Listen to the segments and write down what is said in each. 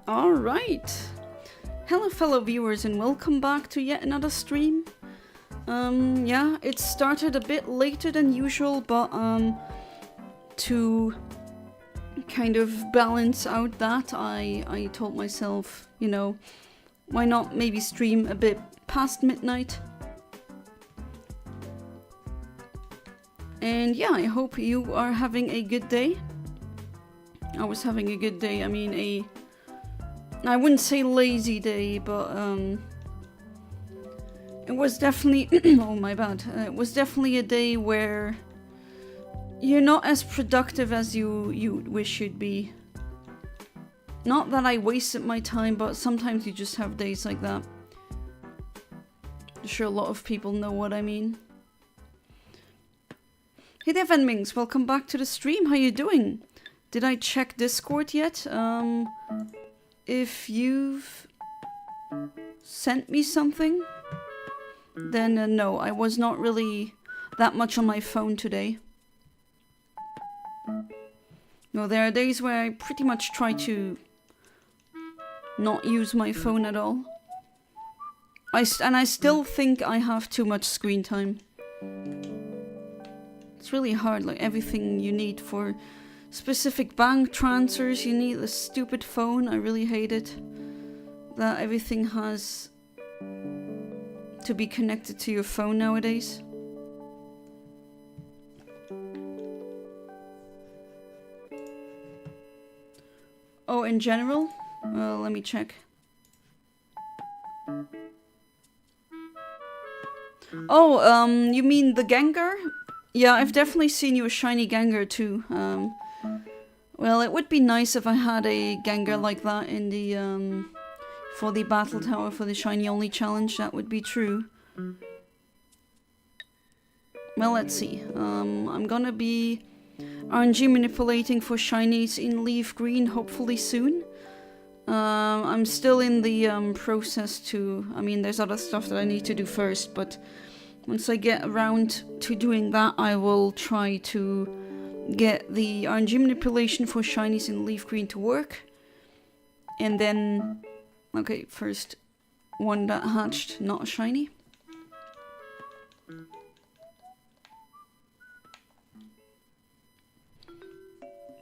Alright. Hello fellow viewers and welcome back to yet another stream. Yeah, it started a bit later than usual, but to kind of balance out that, I told myself, you know, why not maybe stream a bit past midnight? And yeah, I hope you are having a good day. I was having a good day. I mean, I wouldn't say lazy day, but it was definitely oh my bad. It was definitely a day where you're not as productive as you wish you'd be. Not that I wasted my time, but sometimes you just have days like that. I'm sure a lot of people know what I mean. Hey there, Venmings, welcome back to the stream. How you doing? Did I check Discord yet? If you've sent me something, then no, I was not really that much on my phone today. No, there are days where I pretty much try to not use my phone at all. And I still think I have too much screen time. It's really hard, like everything you need for specific bank transfers, you need a stupid phone. I really hate it that everything has to be connected to your phone nowadays. Oh, in general? Well, let me check. Oh, you mean the Gengar? Yeah, I've definitely seen you a shiny Gengar too. Well, it would be nice if I had a Gengar like that in the, for the Battle Tower for the Shiny Only Challenge. That would be true. Well, let's see. I'm gonna be RNG manipulating for shinies in Leaf Green hopefully soon. I'm still in the process to... I mean, there's other stuff that I need to do first, but once I get around to doing that, I will try to get the RNG manipulation for shinies in Leaf Green to work. And then... Okay, first one that hatched, not a shiny.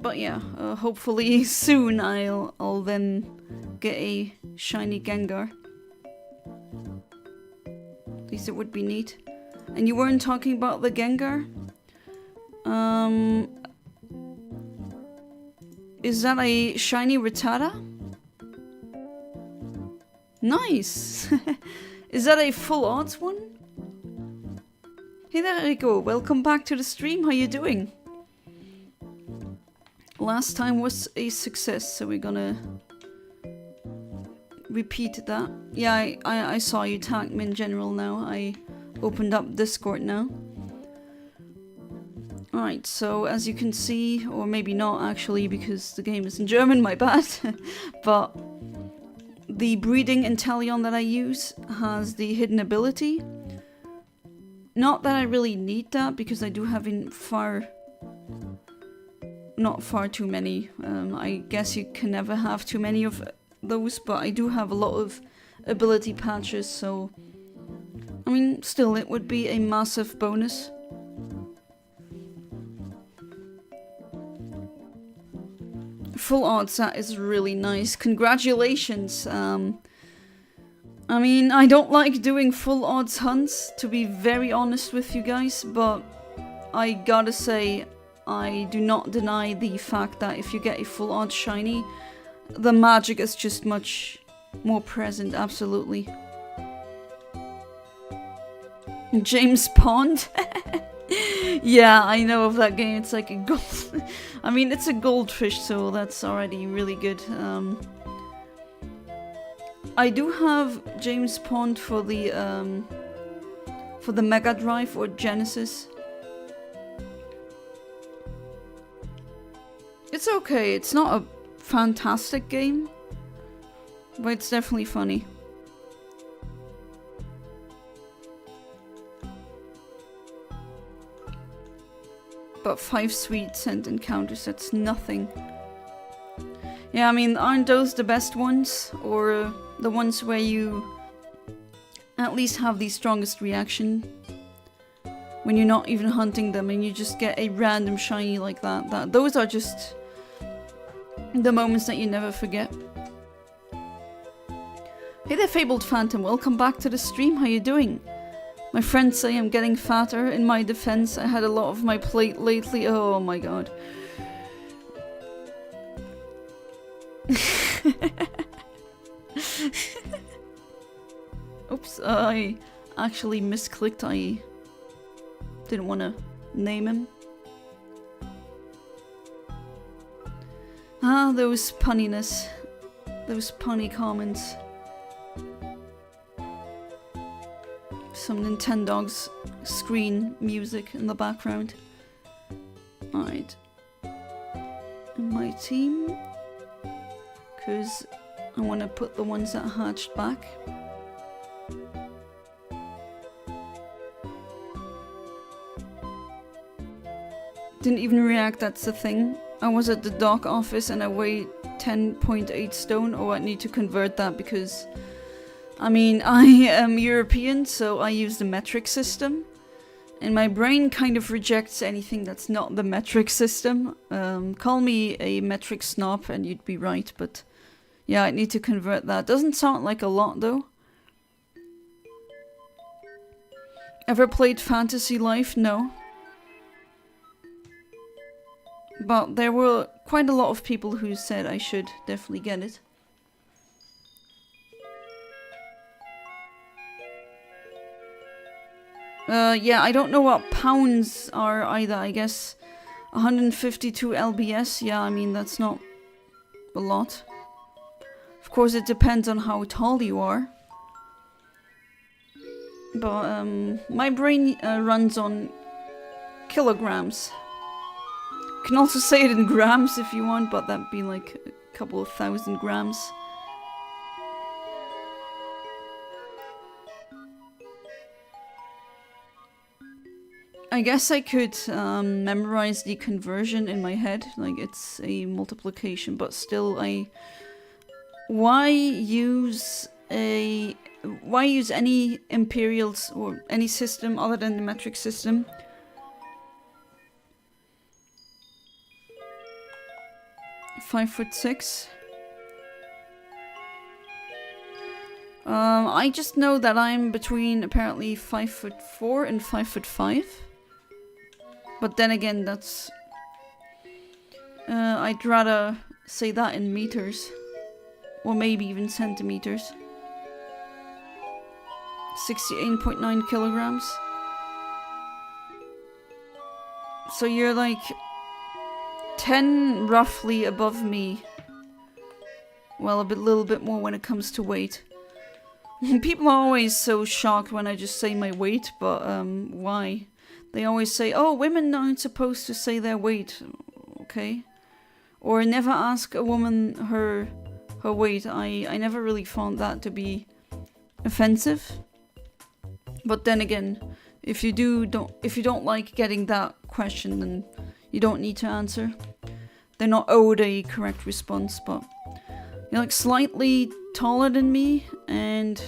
But yeah, hopefully soon I'll then get a shiny Gengar. At least it would be neat. And you weren't talking about the Gengar? Is that a shiny Rattata? Nice! Is that a full odds one? Hey there, Rico. Welcome back to the stream. How you doing? Last time was a success, so we're gonna repeat that. Yeah, I saw you tag me in general now. I opened up Discord now. Alright, so as you can see, or maybe not actually because the game is in German, my bad, but the breeding Inteleon that I use has the hidden ability. Not that I really need that because I do have not far too many. I guess you can never have too many of those, but I do have a lot of ability patches, so I mean, still, it would be a massive bonus. Full odds, that is really nice. Congratulations. I mean, I don't like doing full odds hunts, to be very honest with you guys, but I gotta say, I do not deny the fact that if you get a full odds shiny, the magic is just much more present, absolutely. James Pond? Yeah, I know of that game. It's like a gold... I mean, it's a goldfish, so that's already really good. I do have James Pond for the Mega Drive or Genesis. It's okay. It's not a fantastic game, but it's definitely funny. But 5 sweet scent encounters, that's nothing. Yeah, I mean, aren't those the best ones? Or the ones where you at least have the strongest reaction? When you're not even hunting them and you just get a random shiny like that. Those are just the moments that you never forget. Hey there, Fabled Phantom. Welcome back to the stream. How you doing? My friends say I'm getting fatter. In my defense, I had a lot of my plate lately. Oh my god. Oops, I actually misclicked. I didn't want to name him. Ah, those punniness. Those punny comments. Some Nintendogs screen music in the background. Alright. And my team. Because I want to put the ones that hatched back. Didn't even react, that's the thing. I was at the dock office and I weighed 10.8 stone. Oh, I need to convert that because... I mean, I am European, so I use the metric system. And my brain kind of rejects anything that's not the metric system. Call me a metric snob and you'd be right, but... yeah, I need to convert that. Doesn't sound like a lot, though. Ever played Fantasy Life? No. But there were quite a lot of people who said I should definitely get it. Yeah, I don't know what pounds are either. I guess 152 lbs. Yeah, I mean, that's not a lot. Of course, it depends on how tall you are. But my brain runs on kilograms. You can also say it in grams if you want, but that'd be like a couple of thousand grams. I guess I could memorize the conversion in my head, like it's a multiplication, but still why use any imperials or any system other than the metric system? $5'6". I just know that I'm between apparently 5'4" and 5'5". But then again, that's... I'd rather say that in meters. Or maybe even centimeters. 68.9 kilograms. So you're like 10 roughly above me. Well, little bit more when it comes to weight. People are always so shocked when I just say my weight, but why? They always say, oh, women aren't supposed to say their weight. Okay. Or never ask a woman her weight. I never really found that to be offensive. But then again, if you don't like getting that question, then you don't need to answer. They're not owed a correct response, but you're like slightly taller than me, and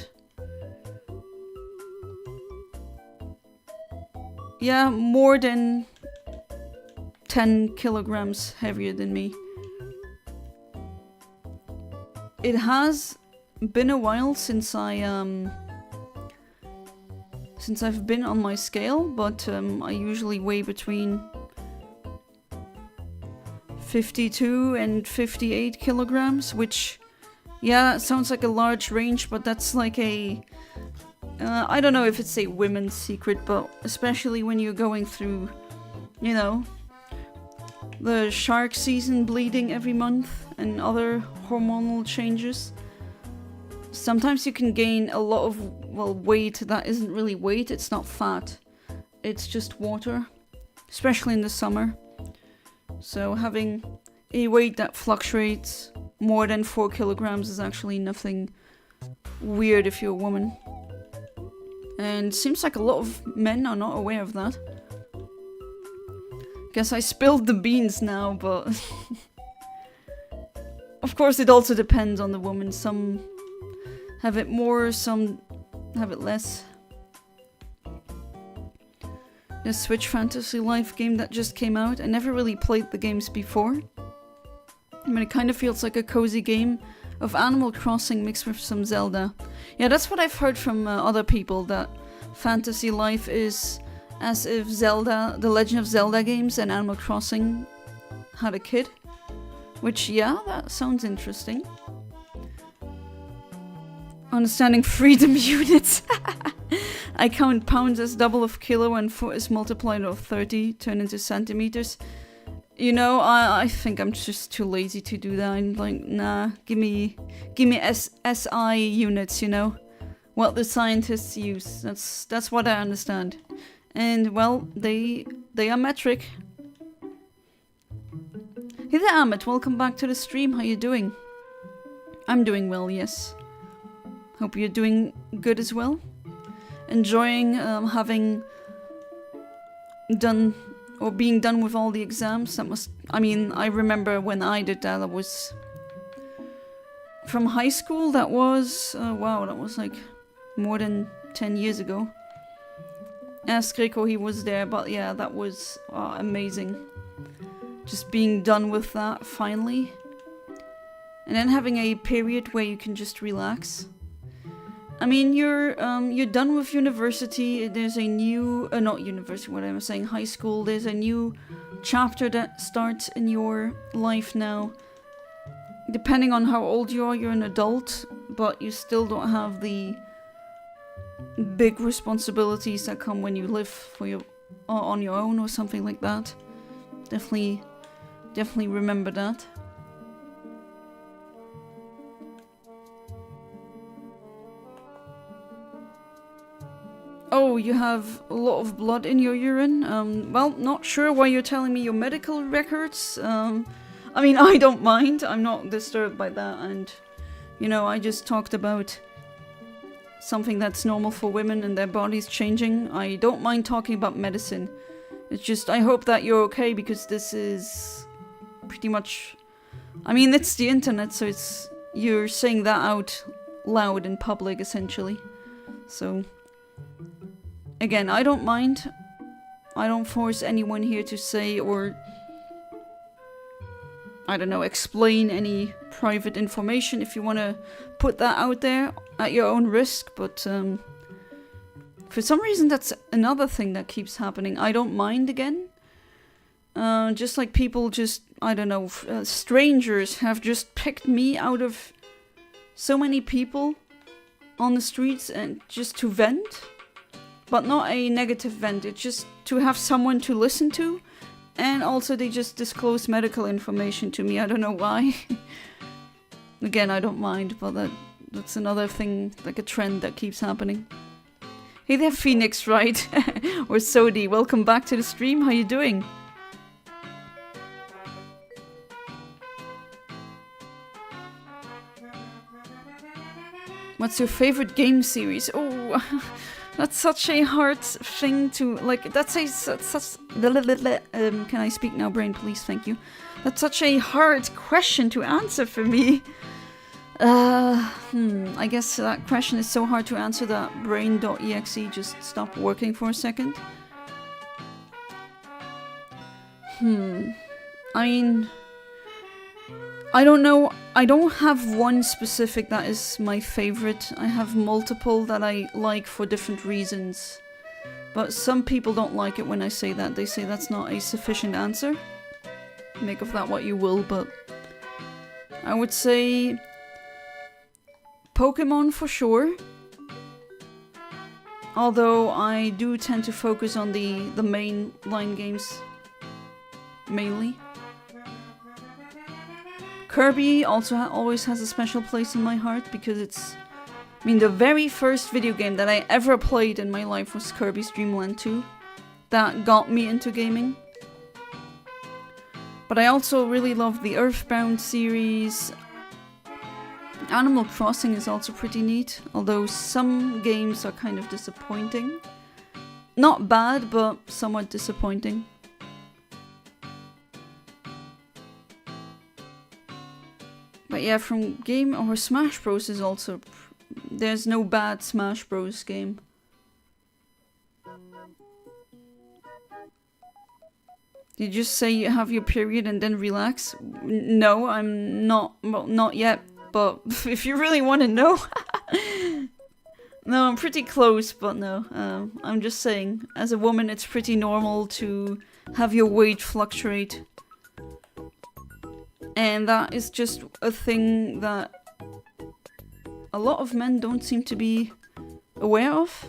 yeah, more than 10 kilograms heavier than me. It has been a while since I've been on my scale, but I usually weigh between 52 and 58 kilograms, which, yeah, that sounds like a large range, but that's like a... I don't know if it's a women's secret, but especially when you're going through, you know, the shark season, bleeding every month, and other hormonal changes. Sometimes you can gain a lot of, well, weight that isn't really weight, it's not fat. It's just water, especially in the summer. So having a weight that fluctuates more than 4 kilograms is actually nothing weird if you're a woman. And seems like a lot of men are not aware of that. Guess I spilled the beans now, but... of course, it also depends on the woman. Some have it more, some have it less. The Switch Fantasy Life game that just came out. I never really played the games before. I mean, it kind of feels like a cozy game of Animal Crossing mixed with some Zelda. Yeah, that's what I've heard from other people, that Fantasy Life is as if Zelda, the Legend of Zelda games and Animal Crossing had a kid. Which, yeah, that sounds interesting. Understanding freedom units. I count pounds as double of kilo and foot is multiplied of 30, turned into centimeters. You know, I think I'm just too lazy to do that. I'm like, nah, give me SI units, you know? What the scientists use. That's what I understand. And, well, they are metric. Hey there, Amit. Welcome back to the stream. How you doing? I'm doing well, yes. Hope you're doing good as well. Enjoying having done or being done with all the exams. That must, I mean, I remember when I did that, was from high school. That was, wow, that was like more than 10 years ago. Ask Rico, he was there, but yeah, that was amazing. Just being done with that finally. And then having a period where you can just relax. I mean, you're done with university. There's a new, not university, what am I saying, high school. There's a new chapter that starts in your life now. Depending on how old you are, you're an adult, but you still don't have the big responsibilities that come when you live for your on your own or something like that. Definitely remember that. Oh, you have a lot of blood in your urine? Well, not sure why you're telling me your medical records. I mean, I don't mind. I'm not disturbed by that. And, you know, I just talked about something that's normal for women and their bodies changing. I don't mind talking about medicine. It's just, I hope that you're okay, because this is pretty much... I mean, it's the internet, so it's... You're saying that out loud in public, essentially. So... Again, I don't mind. I don't force anyone here to say or... I don't know, explain any private information if you want to put that out there at your own risk, but for some reason that's another thing that keeps happening. I don't mind again. Just like people just, I don't know, strangers have just picked me out of so many people on the streets and just to vent. But not a negative vent, it's just to have someone to listen to. And also they just disclose medical information to me, I don't know why. Again, I don't mind, but that's another thing, like a trend that keeps happening. Hey there, Phoenix, right? Or Sodi, welcome back to the stream, how you doing? What's your favorite game series? Oh... That's such a hard thing to, like, that's such, can I speak now, brain, please, thank you. That's such a hard question to answer for me. I guess that question is so hard to answer that brain.exe just stopped working for a second. I mean... I don't know, I don't have one specific that is my favorite. I have multiple that I like for different reasons. But some people don't like it when I say that. They say that's not a sufficient answer. Make of that what you will, but... I would say... Pokémon for sure. Although I do tend to focus on the main line games. Mainly. Kirby also always has a special place in my heart because it's... I mean, the very first video game that I ever played in my life was Kirby's Dream Land 2. That got me into gaming. But I also really love the Earthbound series. Animal Crossing is also pretty neat, although some games are kind of disappointing. Not bad, but somewhat disappointing. But Yeah, from game or Smash Bros is also... There's no bad Smash Bros game. You just say you have your period and then relax? No, I'm not. Well, not yet. But if you really want to know... No, I'm pretty close, but no. I'm just saying, as a woman, it's pretty normal to have your weight fluctuate. And that is just a thing that a lot of men don't seem to be aware of.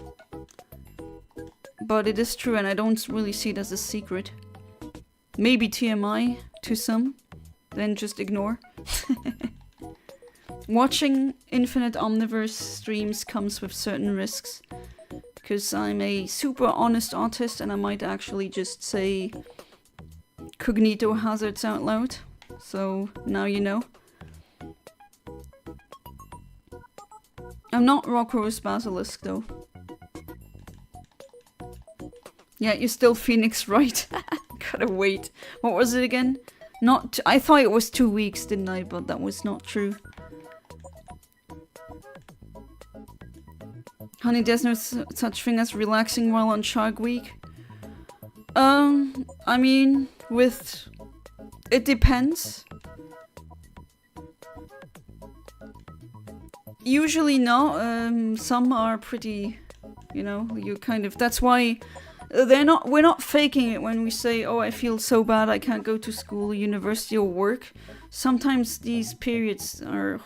But it is true, and I don't really see it as a secret. Maybe TMI to some, then just ignore. Watching Infinite Omniverse streams comes with certain risks. Because I'm a super honest artist and I might actually just say cognito hazards out loud. So now you know. I'm not Rockrose Basilisk though. Yeah, you're still Phoenix, right? Gotta wait. What was it again? I thought it was 2 weeks, didn't I? But that was not true. Honey, there's no such thing as relaxing while on Shark Week. I mean, it depends. Usually not. Some are pretty, you know, you kind of... That's why we're not faking it when we say, oh, I feel so bad I can't go to school, university or work. Sometimes these periods are...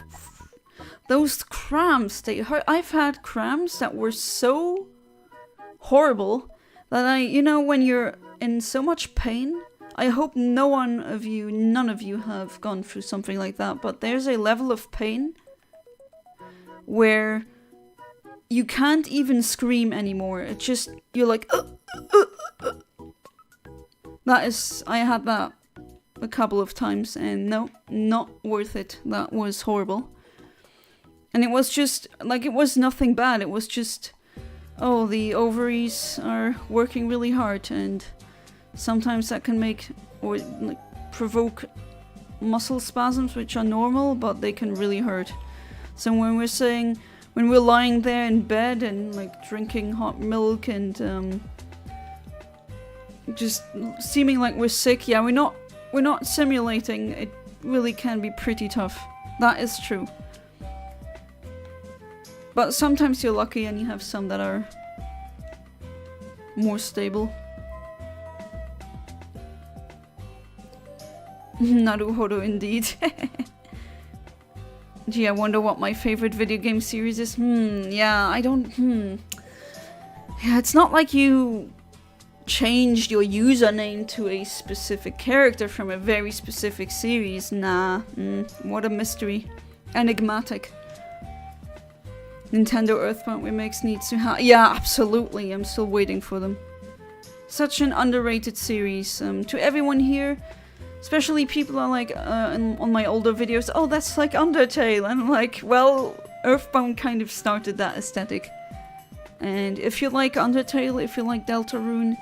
Those cramps, they hurt. I've had cramps that were so horrible that you know, when you're in so much pain, I hope none of you have gone through something like that, but there's a level of pain where you can't even scream anymore. It's just, you're like, That is, I had that a couple of times, and no, not worth it. That was horrible. And it was just, like, it was nothing bad. It was just, oh, the ovaries are working really hard, and sometimes that can make, or like, provoke muscle spasms, which are normal, but they can really hurt. So when we're lying there in bed and, like, drinking hot milk and, just seeming like we're sick, yeah, we're not simulating. It really can be pretty tough. That is true. But sometimes you're lucky and you have some that are more stable. Naruhodo indeed. Gee, I wonder what my favorite video game series is. Yeah, I don't... Yeah, it's not like you changed your username to a specific character from a very specific series. Nah, what a mystery. Enigmatic. Nintendo Earthbound remakes needs to have... Yeah, absolutely. I'm still waiting for them. Such an underrated series. To everyone here, especially people are like, on my older videos, oh, that's like Undertale. And I'm like, well, Earthbound kind of started that aesthetic. And if you like Undertale, if you like Deltarune,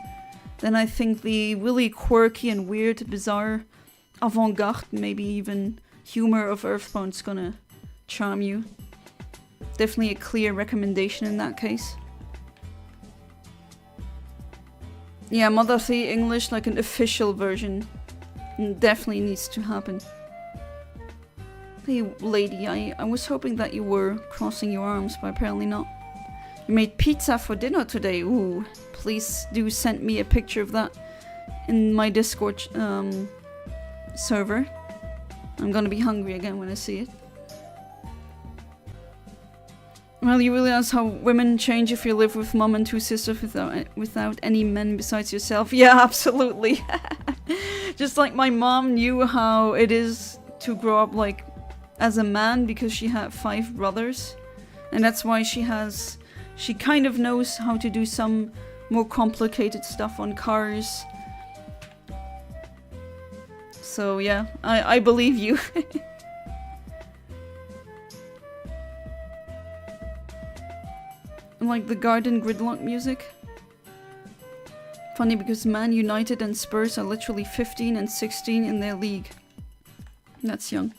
then I think the really quirky and weird, bizarre, avant-garde, maybe even humor of Earthbound's gonna charm you. Definitely a clear recommendation in that case. Yeah, Motherly English, like an official version, definitely needs to happen. Hey lady, I was hoping that you were crossing your arms, but apparently not. You made pizza for dinner today, ooh. Please do send me a picture of that in my Discord server. I'm gonna be hungry again when I see it. Well, you realize how women change if you live with mom and two sisters without any men besides yourself? Yeah, absolutely. Just like my mom knew how it is to grow up like as a man because she had 5 brothers. And that's why she kind of knows how to do some more complicated stuff on cars. So yeah, I believe you. Like the Garden Gridlock music. Funny because Man United and Spurs are literally 15 and 16 in their league. That's young.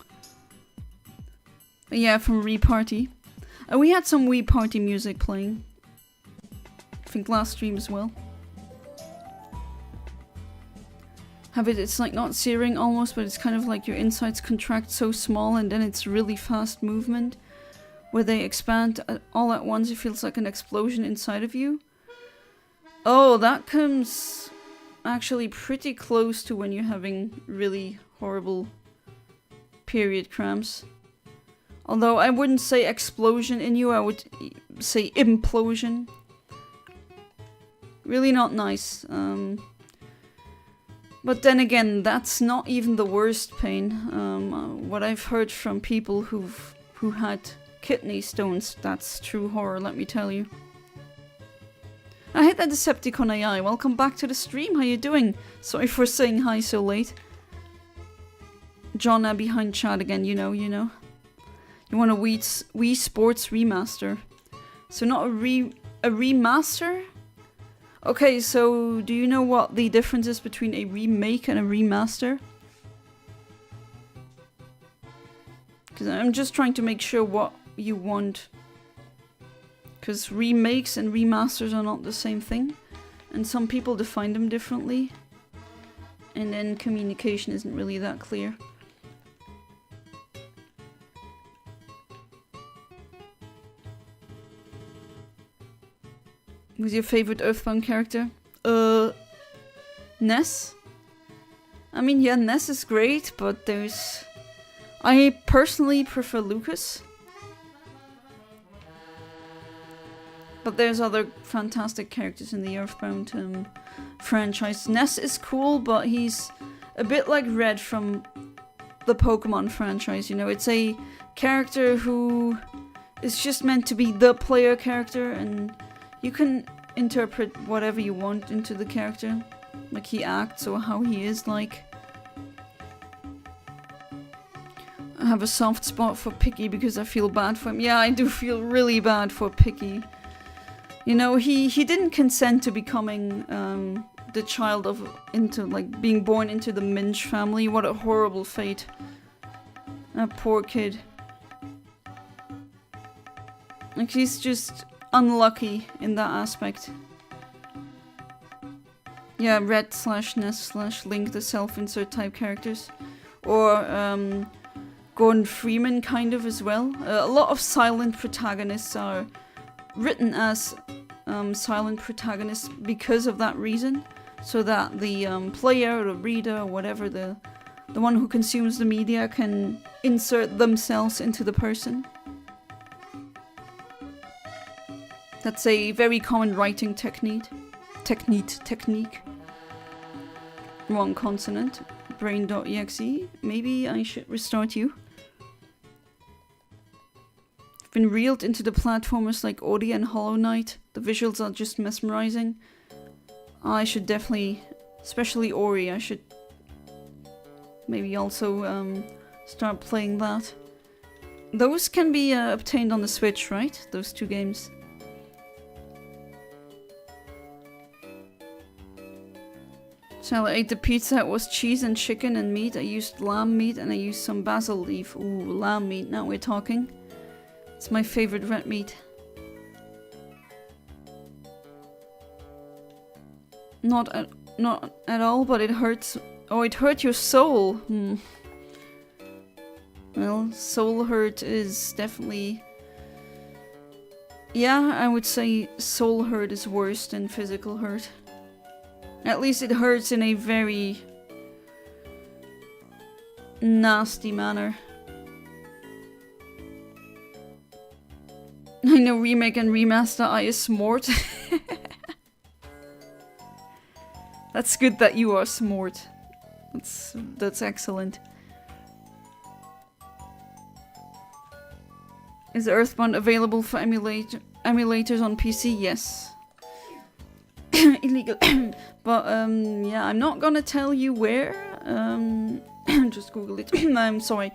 Yeah, from Wii Party. We had some Wii Party music playing. I think last stream as well. It's like not searing almost, but it's kind of like your insides contract so small and then it's really fast movement. Where they expand all at once, it feels like an explosion inside of you. Oh, that comes actually pretty close to when you're having really horrible period cramps. Although I wouldn't say explosion in you, I would say implosion. Really not nice. But then again, that's not even the worst pain. What I've heard from people who had kidney stones, that's true horror, let me tell you. I hate that Decepticon AI. Welcome back to the stream. How you doing? Sorry for saying hi so late. John behind chat again, you know. You want a Wii Sports remaster. So not a remaster? Okay, so do you know what the difference is between a remake and a remaster? Because I'm just trying to make sure what you want. Because remakes and remasters are not the same thing. And some people define them differently. And then communication isn't really that clear. Who's your favorite Earthbound character? Ness? I mean, yeah, Ness is great, but I personally prefer Lucas. But there's other fantastic characters in the Earthbound franchise. Ness is cool, but he's a bit like Red from the Pokémon franchise, you know? It's a character who is just meant to be the player character, and you can interpret whatever you want into the character. Like he acts or how he is like. I have a soft spot for Picky because I feel bad for him. Yeah, I do feel really bad for Picky. You know, he didn't consent to becoming the child of, being born into the Minch family. What a horrible fate. That poor kid. Like, he's just unlucky in that aspect. Yeah, Red/Ness/Link, the self-insert type characters. Or Gordon Freeman kind of as well. A lot of silent protagonists are written as silent protagonists because of that reason. So that the player or the reader or whatever, the one who consumes the media can insert themselves into the person. That's a very common writing technique. Wrong consonant. Brain.exe. Maybe I should restart you. I've been reeled into the platformers like Ori and Hollow Knight. The visuals are just mesmerizing. I should definitely, especially Ori, I should maybe also start playing that. Those can be obtained on the Switch, right? Those two games. So I ate the pizza, it was cheese and chicken and meat. I used lamb meat and I used some basil leaf. Ooh, lamb meat, now we're talking. It's my favorite red meat. Not at all, but it hurts. Oh, it hurt your soul. Well, soul hurt is definitely... Yeah, I would say soul hurt is worse than physical hurt. At least it hurts in a very nasty manner. I know remake and remaster I is smart. That's good that you are smart. That's excellent. Is Earthbound available for emulators on PC? Yes. Illegal. But yeah, I'm not gonna tell you where. Just Google it. I'm sorry.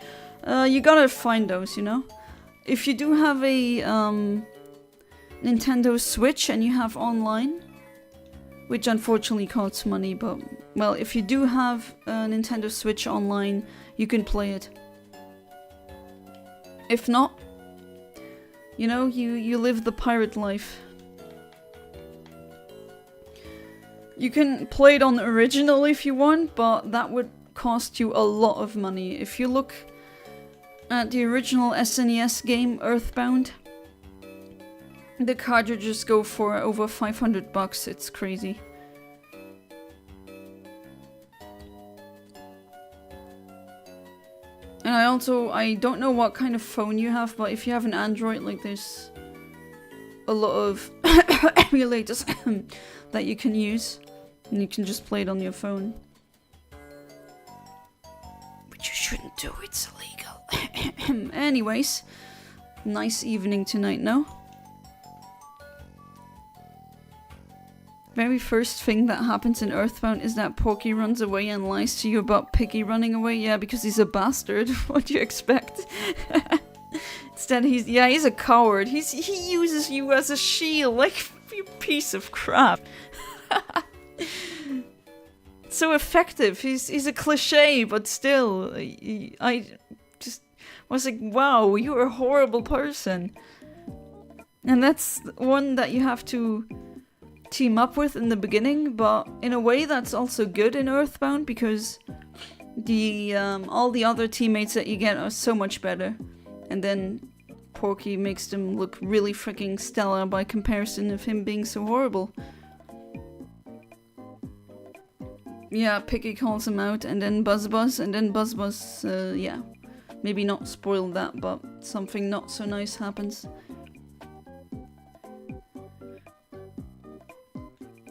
You gotta find those, you know? If you do have a Nintendo Switch and you have online, which unfortunately costs money, but well, if you do have a Nintendo Switch online, you can play it. If not, you know, you live the pirate life. You can play it on original if you want, but that would cost you a lot of money. If you look at the original SNES game, Earthbound, the cartridges go for over 500 bucks. It's crazy. And I don't know what kind of phone you have, but if you have an Android, like there's a lot of emulators that you can use, and you can just play it on your phone. But you shouldn't do, it's illegal. Anyways, nice evening tonight, no? Very first thing that happens in Earthbound is that Porky runs away and lies to you about Piggy running away. Yeah, because he's a bastard. What do you expect? Instead, he's a coward. He uses you as a shield, like you piece of crap. So effective. He's a cliche, but still, I just was like, wow, you're a horrible person. And that's one that you have to team up with in the beginning, but in a way that's also good in Earthbound because the all the other teammates that you get are so much better, and then Porky makes them look really freaking stellar by comparison of him being so horrible. Yeah, Piggy calls him out, and then Buzz, yeah, maybe not spoil that, but something not so nice happens.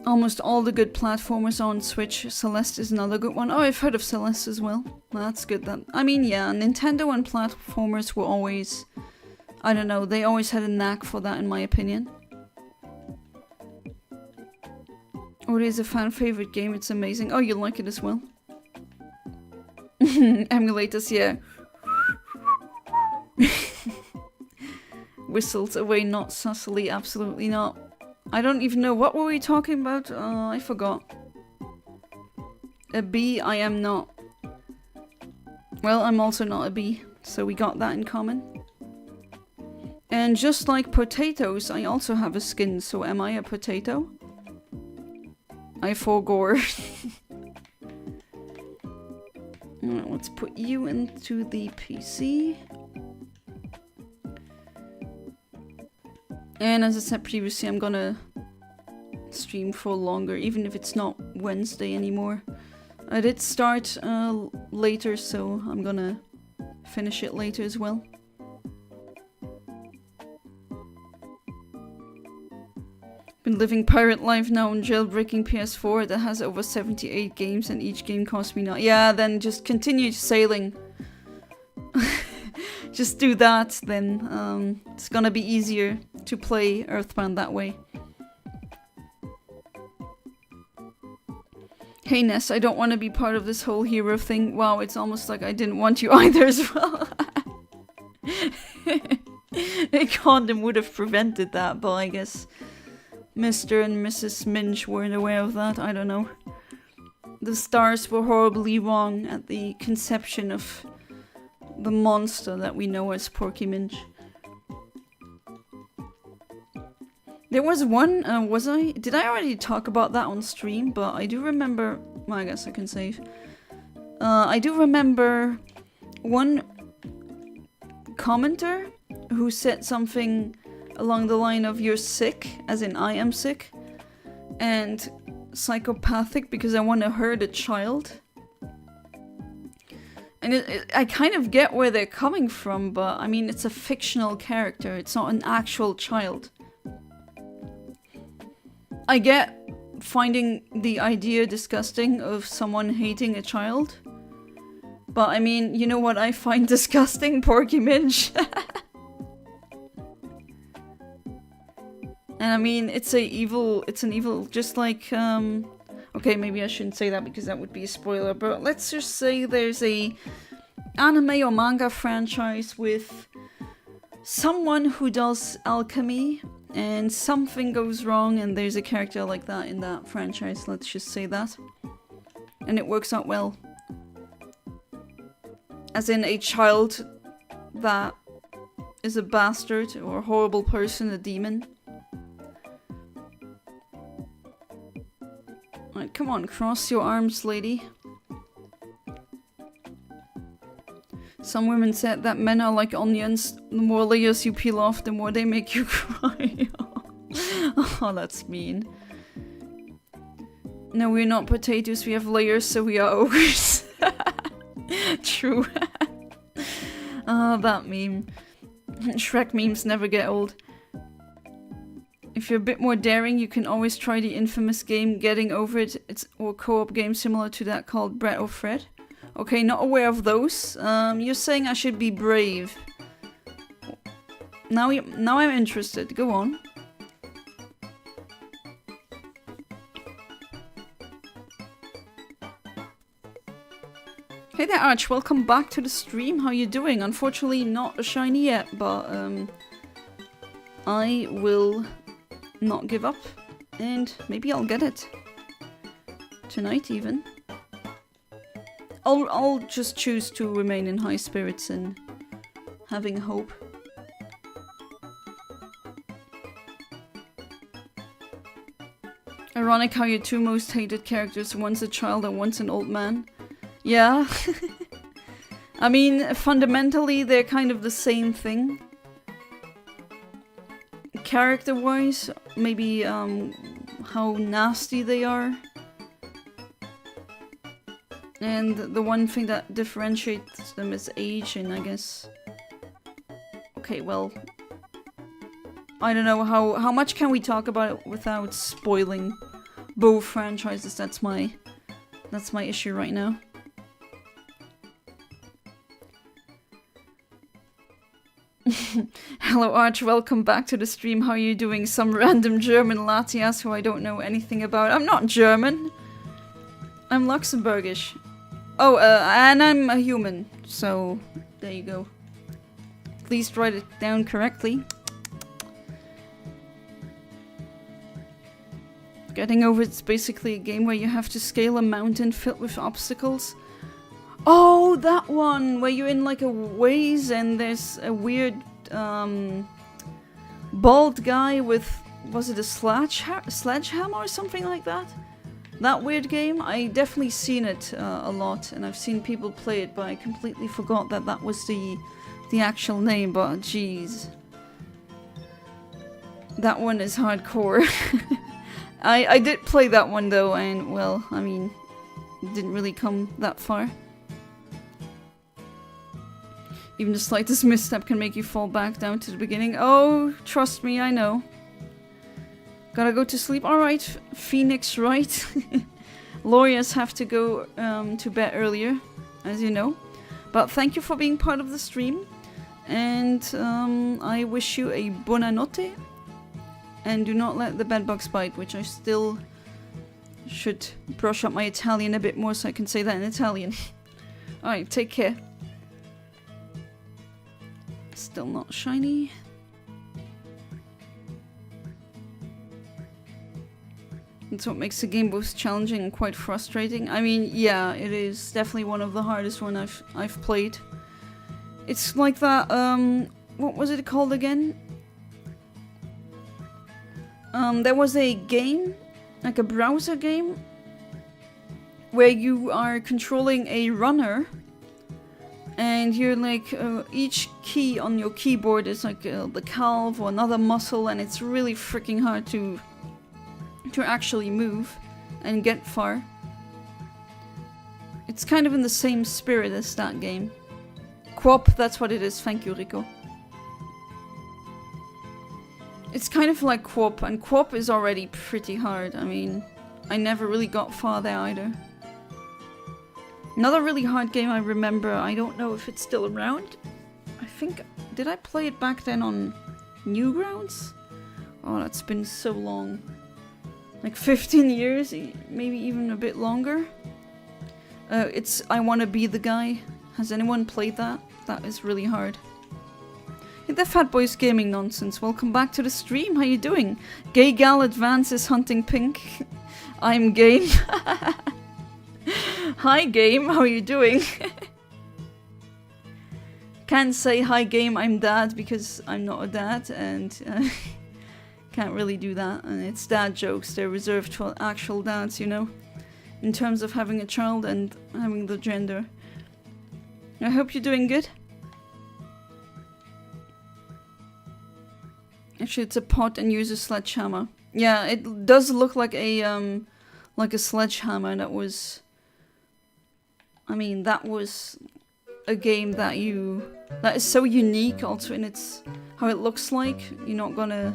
Almost all the good platformers on Switch. Celeste is another good one. Oh, I've heard of Celeste as well. Well, that's good. I mean, yeah, Nintendo and platformers were always... I don't know, they always had a knack for that in my opinion. Oh, it is a fan favorite game, it's amazing. Oh, you like it as well? Emulators, yeah. Whistles away not sussily, absolutely not. I don't even know, what were we talking about? I forgot. A bee, I am not. Well, I'm also not a bee, so we got that in common. And just like potatoes, I also have a skin, so am I a potato? I forgore. Alright, let's put you into the PC. And as I said previously, I'm gonna stream for longer, even if it's not Wednesday anymore. I did start later, so I'm gonna finish it later as well. Been living pirate life now on jailbreaking PS4 that has over 78 games and each game costs me not. Yeah, then just continue sailing. Just do that, then it's gonna be easier to play Earthbound that way. Hey Ness, I don't want to be part of this whole hero thing. Wow, it's almost like I didn't want you either as well. A condom would have prevented that, but I guess Mr. and Mrs. Minch weren't aware of that, I don't know. The stars were horribly wrong at the conception of the monster that we know as Porky Minch. There was one, did I already talk about that on stream? But I do remember, well, I guess I can save. I do remember one commenter who said something along the line of "you're sick," as in I am sick, and psychopathic because I want to hurt a child. And I kind of get where they're coming from, but I mean, it's a fictional character, it's not an actual child. I get finding the idea disgusting of someone hating a child, but I mean, you know what I find disgusting? Porky Minch. And I mean, it's an evil, just like, okay, maybe I shouldn't say that because that would be a spoiler, but let's just say there's a anime or manga franchise with someone who does alchemy and something goes wrong and there's a character like that in that franchise, let's just say that. And it works out well. As in a child that is a bastard or a horrible person, a demon. Alright, come on, cross your arms, lady. Some women said that men are like onions. The more layers you peel off, the more they make you cry. Oh, that's mean. No, we're not potatoes, we have layers, so we are ogres. True. Oh, that meme. Shrek memes never get old. If you're a bit more daring, you can always try the infamous game Getting Over It. It's a co-op game similar to that called Brett or Fred. Okay, not aware of those. You're saying I should be brave. Now I'm interested. Go on. Hey there, Arch. Welcome back to the stream. How you doing? Unfortunately, not a shiny yet, but I will not give up, and maybe I'll get it tonight even. I'll just choose to remain in high spirits and having hope. Ironic how your two most hated characters, one's a child and one's an old man. Yeah. I mean, fundamentally they're kind of the same thing. Character-wise, maybe how nasty they are. And the one thing that differentiates them is age, and I guess... Okay, well... I don't know, how much can we talk about it without spoiling both franchises? That's my issue right now. Hello Arch, welcome back to the stream. How are you doing? Some random German Latias who I don't know anything about. I'm not German. I'm Luxembourgish. Oh, and I'm a human. So, there you go. Please write it down correctly. Getting Over It's basically a game where you have to scale a mountain filled with obstacles. Oh, that one! Where you're in like a maze and there's a weird bald guy with, was it a sledgehammer or something like that? That weird game? I definitely seen it a lot, and I've seen people play it, but I completely forgot that that was the actual name, but jeez. That one is hardcore. I did play that one though, and well, I mean, it didn't really come that far. Even the slightest misstep can make you fall back down to the beginning. Oh, trust me, I know. Gotta go to sleep. Alright, Phoenix, right? Lawyers have to go to bed earlier, as you know. But thank you for being part of the stream. And I wish you a buonanotte. And do not let the bedbugs bite, which I still should brush up my Italian a bit more so I can say that in Italian. Alright, take care. Still not shiny. That's what makes the game both challenging and quite frustrating. I mean, yeah, it is definitely one of the hardest ones I've played. It's like that, what was it called again? There was a game, like a browser game, where you are controlling a runner, and you're like, each key on your keyboard is like the calf or another muscle, and it's really freaking hard to actually move and get far. It's kind of in the same spirit as that game. Quop, that's what it is, thank you Rico. It's kind of like Quop, and Quop is already pretty hard. I mean, I never really got far there either. Another really hard game I remember, I don't know if it's still around. I think, did I play it back then on Newgrounds? Oh, that's been so long. Like 15 years, maybe even a bit longer. It's I Wanna Be the Guy. Has anyone played that? That is really hard. Hey there, Fat Boys Gaming Nonsense. Welcome back to the stream. How you doing? Gay Gal advances hunting pink. I'm Game. Hi Game, how are you doing? Can't say hi game, I'm dad, because I'm not a dad, and can't really do that. And it's dad jokes, they're reserved for actual dads, you know, in terms of having a child and having the gender. I hope you're doing good. Actually, it's a pot and use a sledgehammer. Yeah, it does look like a sledgehammer. That was, I mean, that was a game that is so unique also in its how it looks like. You're not gonna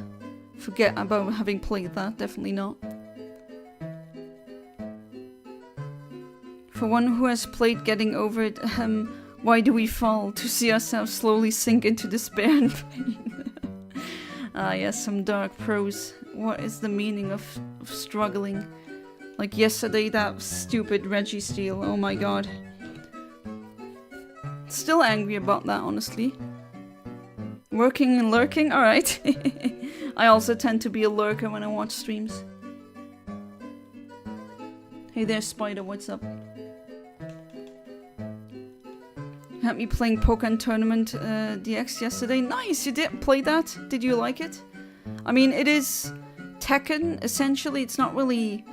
forget about having played that, definitely not. For one who has played Getting Over It, why do we fall? To see ourselves slowly sink into despair and pain. Ah yes, some dark prose. What is the meaning of struggling? Like yesterday, that stupid Reggie Steele, oh my god. Still angry about that, honestly. Working and lurking? Alright. I also tend to be a lurker when I watch streams. Hey there, Spider, what's up? Had me playing Pokémon Tournament DX yesterday. Nice, you did play that? Did you like it? I mean, it is Tekken, essentially. It's not really...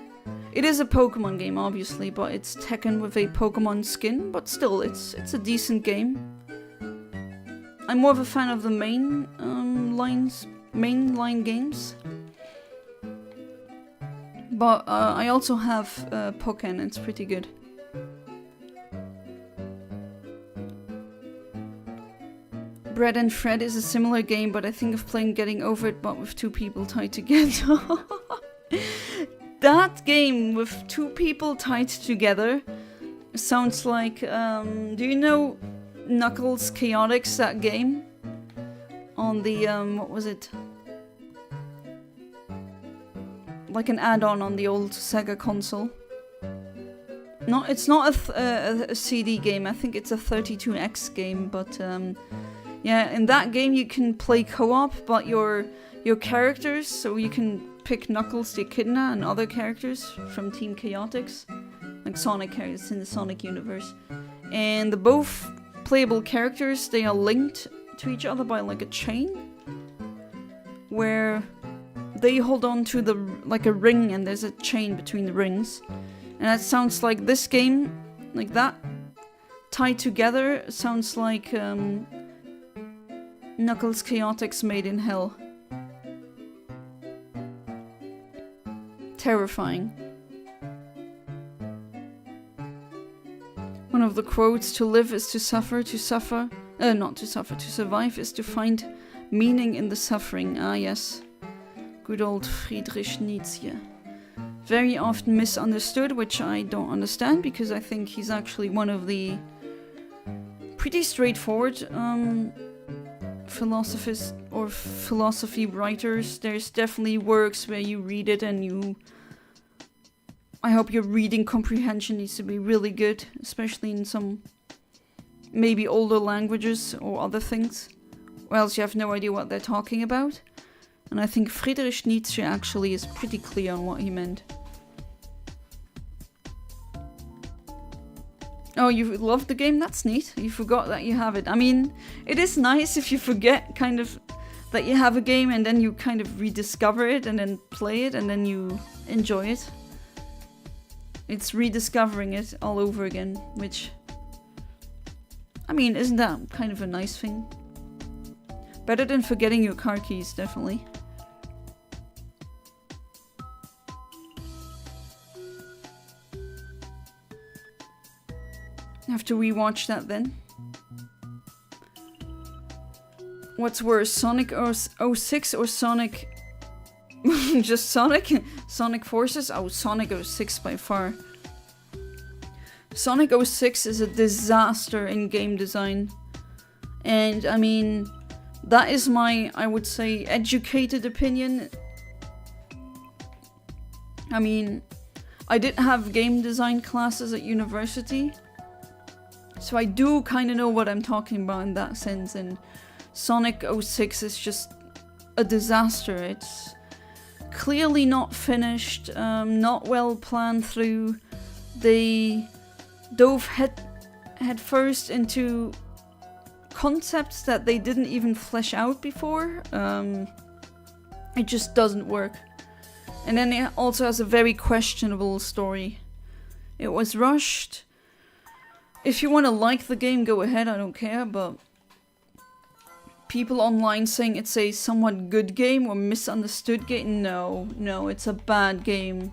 It is a Pokemon game, obviously, but it's Tekken with a Pokemon skin. But still, it's a decent game. I'm more of a fan of the mainline games. But I also have Pokken, it's pretty good. Bread and Fred is a similar game, but I think of playing Getting Over It, but with two people tied together. That game with two people tied together sounds like, do you know Knuckles Chaotix, that game? On the, what was it? Like an add-on on the old Sega console. No, it's not a CD game, I think it's a 32X game, but yeah, in that game you can play co-op, but your characters, so you can pick Knuckles the Echidna and other characters from Team Chaotix, like Sonic characters in the Sonic universe. And the both playable characters, they are linked to each other by like a chain, where they hold on to the like a ring and there's a chain between the rings. And that sounds like this game, like that, tied together, sounds like Knuckles Chaotix Made in Hell. Terrifying. One of the quotes, to live is to suffer, not to suffer, to survive is to find meaning in the suffering. Ah yes, good old Friedrich Nietzsche. Very often misunderstood, which I don't understand, because I think he's actually one of the pretty straightforward philosophers or philosophy writers. There's definitely works where you read it and I hope your reading comprehension needs to be really good, especially in some maybe older languages or other things, or else you have no idea what they're talking about. And I think Friedrich Nietzsche actually is pretty clear on what he meant. Oh, you love the game? That's neat. You forgot that you have it. I mean, it is nice if you forget kind of that you have a game and then you kind of rediscover it and then play it and then you enjoy it. It's rediscovering it all over again, which, I mean, isn't that kind of a nice thing? Better than forgetting your car keys, definitely. Have to rewatch that then. What's worse, Sonic 06 or Sonic... just Sonic? Sonic Forces? Oh, Sonic 06 by far. Sonic 06 is a disaster in game design. And, I mean, that is my, I would say, educated opinion. I mean, I did have game design classes at university. So I do kind of know what I'm talking about in that sense, and Sonic 06 is just a disaster. It's clearly not finished, not well planned through. They dove head first into concepts that they didn't even flesh out before, it just doesn't work. And then it also has a very questionable story. It was rushed. If you want to like the game, go ahead, I don't care, but people online saying it's a somewhat good game or misunderstood game, no, it's a bad game.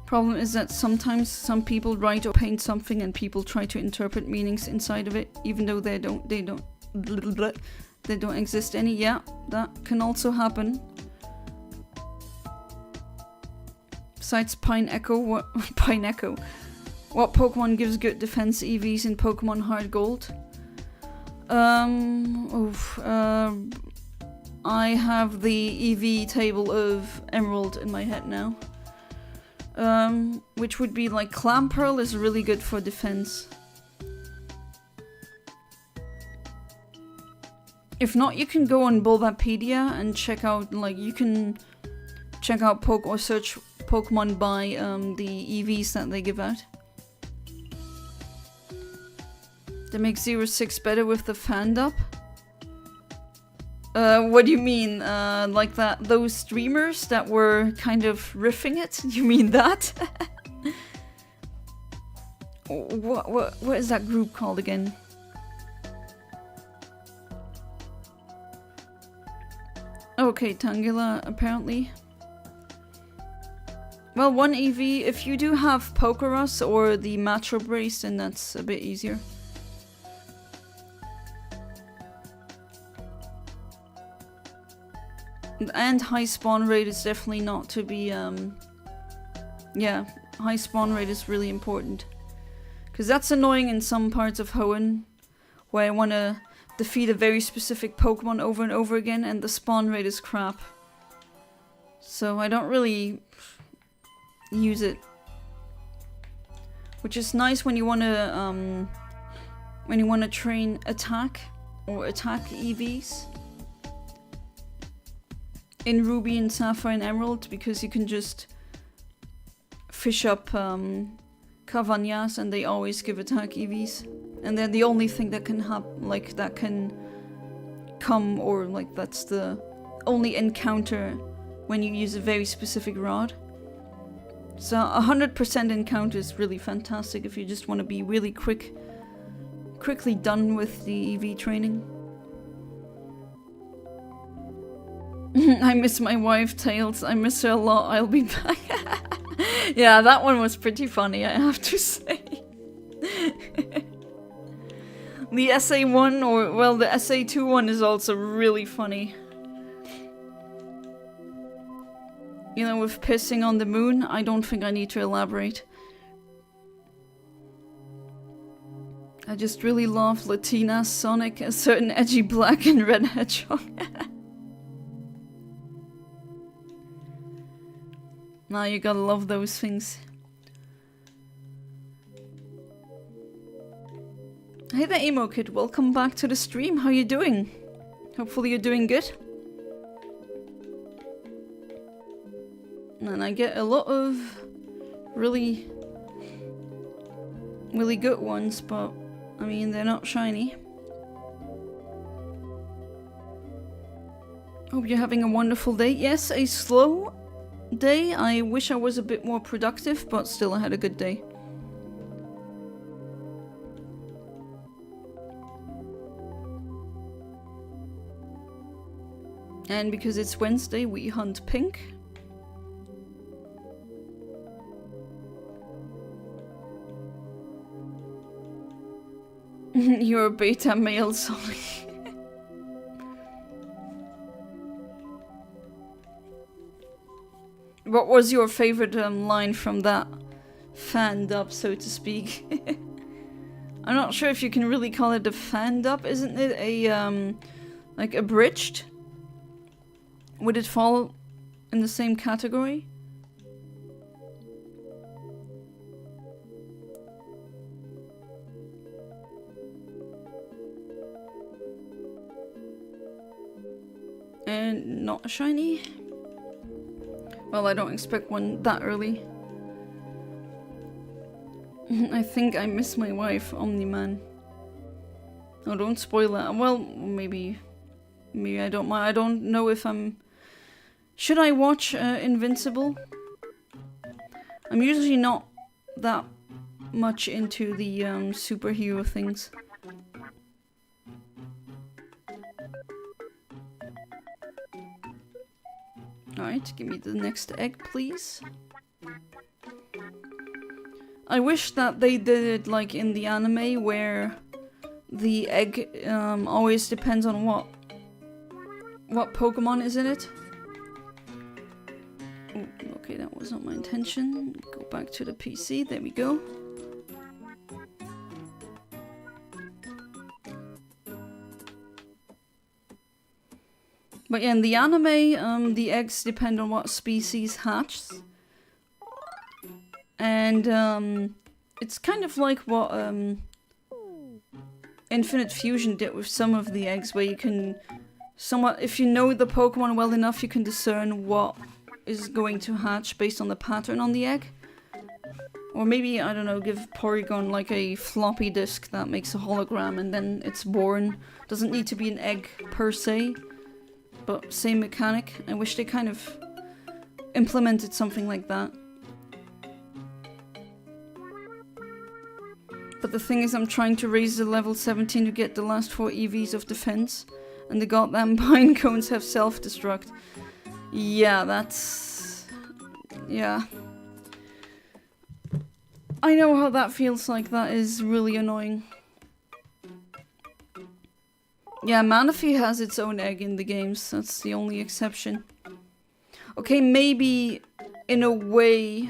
Problem is that sometimes some people write or paint something and people try to interpret meanings inside of it, even though they don't exist any. Yeah, that can also happen. Besides Pine Echo, what Pokemon gives good defense EVs in Pokemon Heart Gold? I have the EV table of Emerald in my head now. Which would be like Clamperl is really good for defense. If not, you can go on Bulbapedia and check out, like, you can check out or search Pokemon by the EVs that they give out. They make 06 better with the fanned up. What do you mean? Like those streamers that were kind of riffing it? You mean that? What is that group called again? Okay, Tangela, apparently. Well, one EV, if you do have Pokerus or the Matro Brace, then that's a bit easier. And high spawn rate is definitely not to be, yeah, high spawn rate is really important. Because that's annoying in some parts of Hoenn, where I want to defeat a very specific Pokemon over and over again, and the spawn rate is crap. So I don't really use it. Which is nice when you want to, train attack, or attack EVs. In Ruby and Sapphire and Emerald, because you can just fish up Cavagnas and they always give attack EVs. And they're the only thing that can that can come, or like that's the only encounter when you use a very specific rod. So 100% encounter is really fantastic if you just want to be really quickly done with the EV training. I miss my wife, Tails. I miss her a lot. I'll be back. Yeah, that one was pretty funny, I have to say. The SA1, or, well, the SA2 one is also really funny. You know, with pissing on the moon, I don't think I need to elaborate. I just really love Latina, Sonic, a certain edgy black and red hedgehog. Now you gotta love those things. Hey there, Emo Kid, welcome back to the stream. How you doing? Hopefully you're doing good. And I get a lot of really good ones, but I mean, they're not shiny. Hope you're having a wonderful day. Yes, a slow day. I wish I was a bit more productive, but still I had a good day. And because it's Wednesday, we hunt pink. You're a beta male, sorry. What was your favorite line from that fanned up, so to speak? I'm not sure if you can really call it a fanned up. Isn't it a, like abridged? Would it fall in the same category? And not shiny? Well, I don't expect one that early. I think I miss my wife, Omni-Man. Oh, don't spoil that. Well, maybe I don't mind. I don't know if I'm... Should I watch Invincible? I'm usually not that much into the superhero things. Alright, give me the next egg, please. I wish that they did it like in the anime, where the egg always depends on what Pokemon is in it. Ooh, okay, that was not my intention. Go back to the PC, there we go. But yeah, in the anime, the eggs depend on what species hatches. And it's kind of like what Infinite Fusion did with some of the eggs, where you can somewhat, if you know the Pokemon well enough, you can discern what is going to hatch based on the pattern on the egg. Or maybe, I don't know, give Porygon like a floppy disk that makes a hologram and then it's born. Doesn't need to be an egg per se, but same mechanic. I wish they kind of implemented something like that. But the thing is, I'm trying to raise the level 17 to get the last 4 EVs of defense. And the goddamn pine cones have self-destruct. Yeah, that's... yeah. I know how that feels like. That is really annoying. Yeah, Manaphy has its own egg in the games. That's the only exception. Okay, maybe in a way,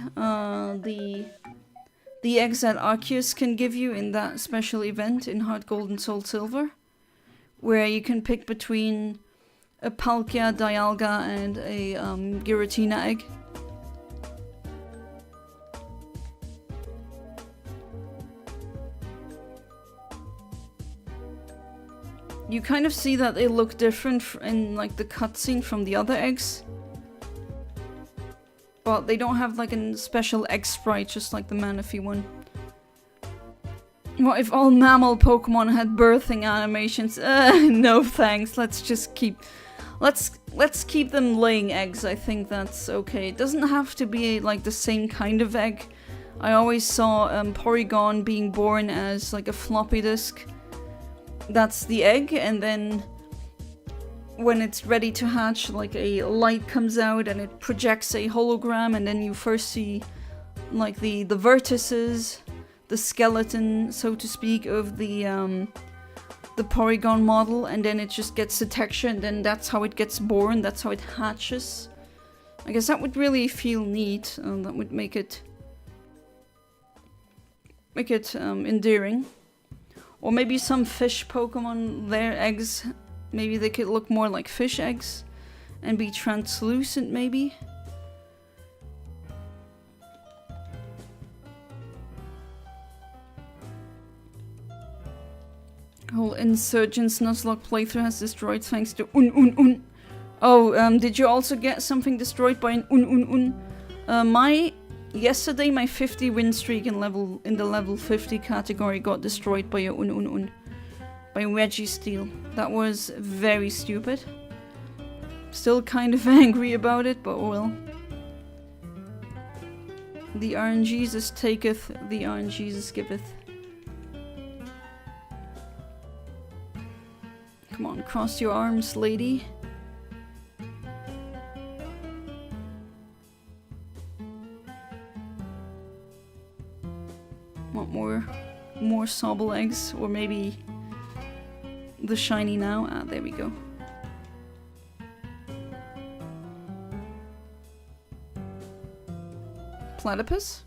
the eggs that Arceus can give you in that special event in Heart Gold and Soul Silver, where you can pick between a Palkia, Dialga, and a Giratina egg. You kind of see that they look different in like the cutscene from the other eggs. But they don't have like a special egg sprite, just like the Manaphy one. What if all mammal Pokemon had birthing animations? No thanks. Let's just keep... Let's keep them laying eggs. I think that's okay. It doesn't have to be like the same kind of egg. I always saw Porygon being born as like a floppy disk. That's the egg, and then when it's ready to hatch, like a light comes out and it projects a hologram, and then you first see like the vertices, the skeleton, so to speak, of the Porygon model, and then it just gets the texture, and then that's how it gets born, that's how it hatches. I guess that would really feel neat, that would make it endearing. Or maybe some fish Pokemon, their eggs, maybe they could look more like fish eggs and be translucent, maybe. Whole Insurgents Nuzlocke playthrough has destroyed thanks to un. Oh, did you also get something destroyed by an un? Yesterday my 50 win streak in the level 50 category got destroyed by a un. By Registeel. That was very stupid. Still kind of angry about it, but well. The RNGesus taketh, the RNGesus giveth. Come on, cross your arms, lady. Want more Sobble eggs, or maybe the shiny now. Ah, there we go. Platypus?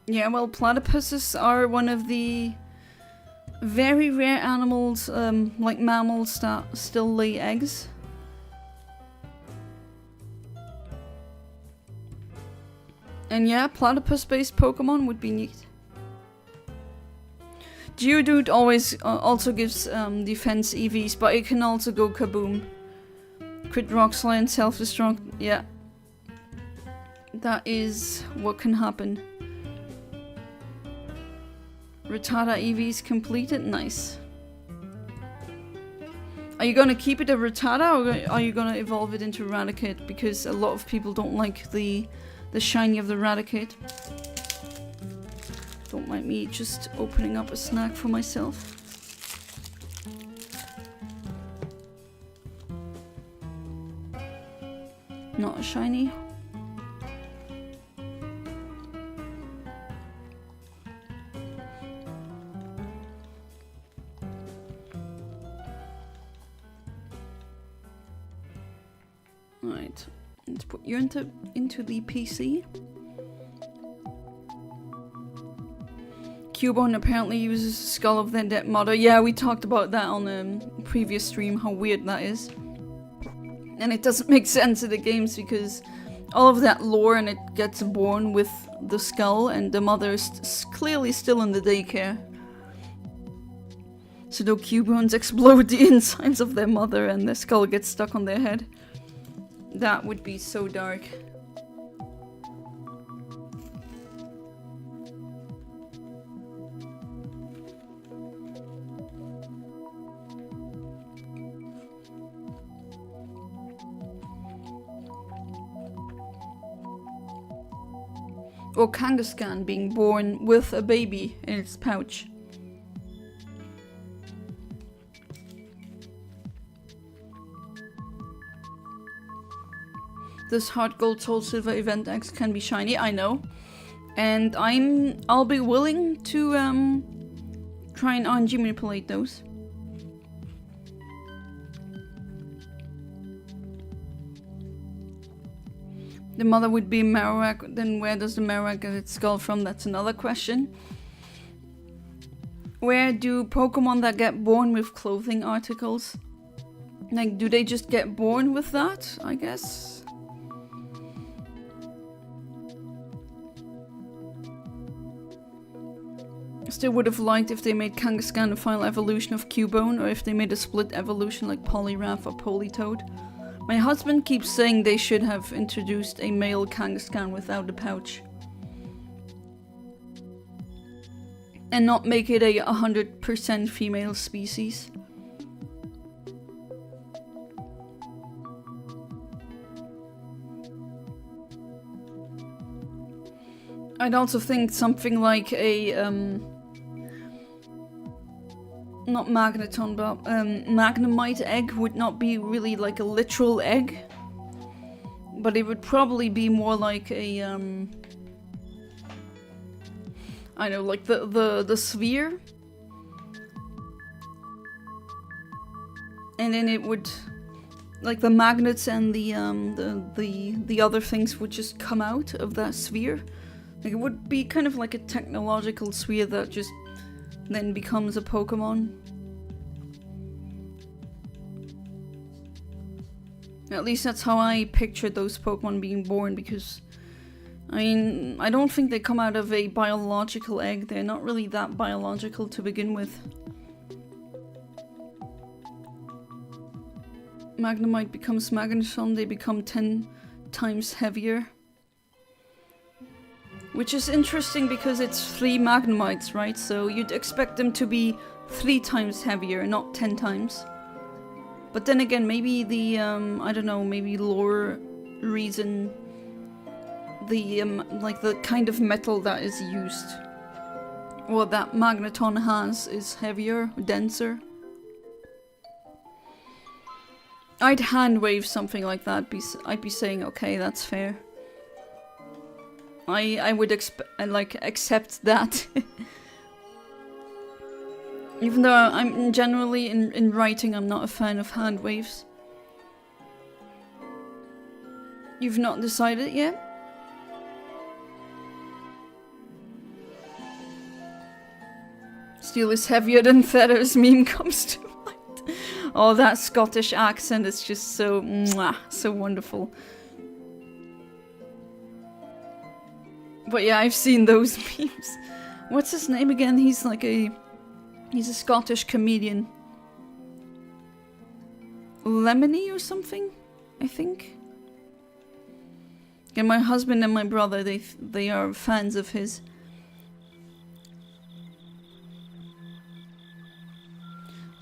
Yeah, well, platypuses are one of the very rare animals, like mammals, that still lay eggs. And yeah, platypus-based Pokemon would be neat. Geodude always also gives defense EVs, but it can also go kaboom. Crit Rock Slide and self-destruct, yeah. That is what can happen. Rattata EV's completed. Nice. Are you gonna keep it a Rattata or are you gonna evolve it into Raticate? Because a lot of people don't like the shiny of the Raticate. Don't mind me just opening up a snack for myself. Not a shiny. Right, let's put you into the PC. Cubone apparently uses the skull of their dead mother. Yeah, we talked about that on a previous stream, how weird that is. And it doesn't make sense in the games because all of that lore and it gets born with the skull and the mother is clearly still in the daycare. So the Cubones explode the insides of their mother and the skull gets stuck on their head. That would be so dark. Or Kangaskhan being born with a baby in its pouch. This Heart Gold Soul Silver Event X can be shiny, I know. And I'll be willing to try and RNG manipulate those. The mother would be Marowak, then where does the Marowak get its skull from? That's another question. Where do Pokemon that get born with clothing articles, like, do they just get born with that, I guess? Still would have liked if they made Kangaskhan a final evolution of Cubone, or if they made a split evolution like Poliwrath or Politoed. My husband keeps saying they should have introduced a male Kangaskhan without a pouch. And not make it a 100% female species. I'd also think something like a, not Magneton, but Magnemite egg would not be really like a literal egg. But it would probably be more like a, I know, like the sphere. And then it would, like the magnets and the other things would just come out of that sphere. Like it would be kind of like a technological sphere that just then becomes a Pokemon. At least that's how I pictured those Pokemon being born, because I mean, I don't think they come out of a biological egg. They're not really that biological to begin with. Magnemite becomes Magneton, they become 10 times heavier. Which is interesting because it's 3 Magnemites, right? So you'd expect them to be 3 times heavier, not 10 times. But then again, maybe the, I don't know, maybe lore reason, the, like the kind of metal that is used, or that Magneton has, is heavier, denser. I'd hand wave something like that, I'd be saying, okay, that's fair. I would accept that. Even though I'm generally, in writing, I'm not a fan of hand waves. You've not decided yet? Steel is heavier than feathers meme comes to mind. Oh, that Scottish accent is just so, mwah, so wonderful. But yeah, I've seen those memes. What's his name again? He's like a... He's a Scottish comedian. Lemony or something? I think. And my husband and my brother, they are fans of his.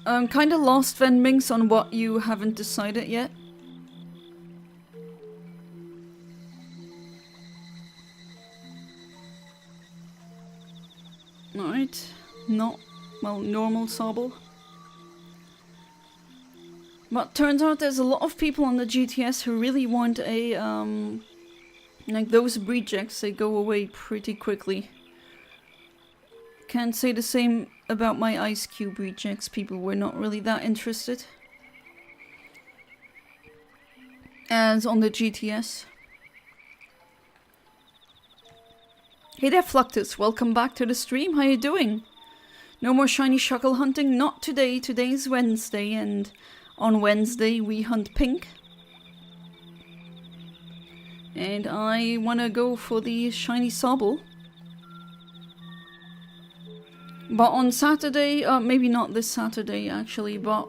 I'm kinda lost, Venmings, on what you haven't decided yet. Alright. Not, well, normal Sobble. But turns out there's a lot of people on the GTS who really want a, like those rejects, they go away pretty quickly. Can't say the same about my Eiscue rejects, people were not really that interested. As on the GTS. Hey there, Fluctus, welcome back to the stream, how you doing? No more shiny shuckle hunting, not today, today's Wednesday, and on Wednesday we hunt pink. And I wanna go for the shiny Sobble. But on Saturday, maybe not this Saturday actually, but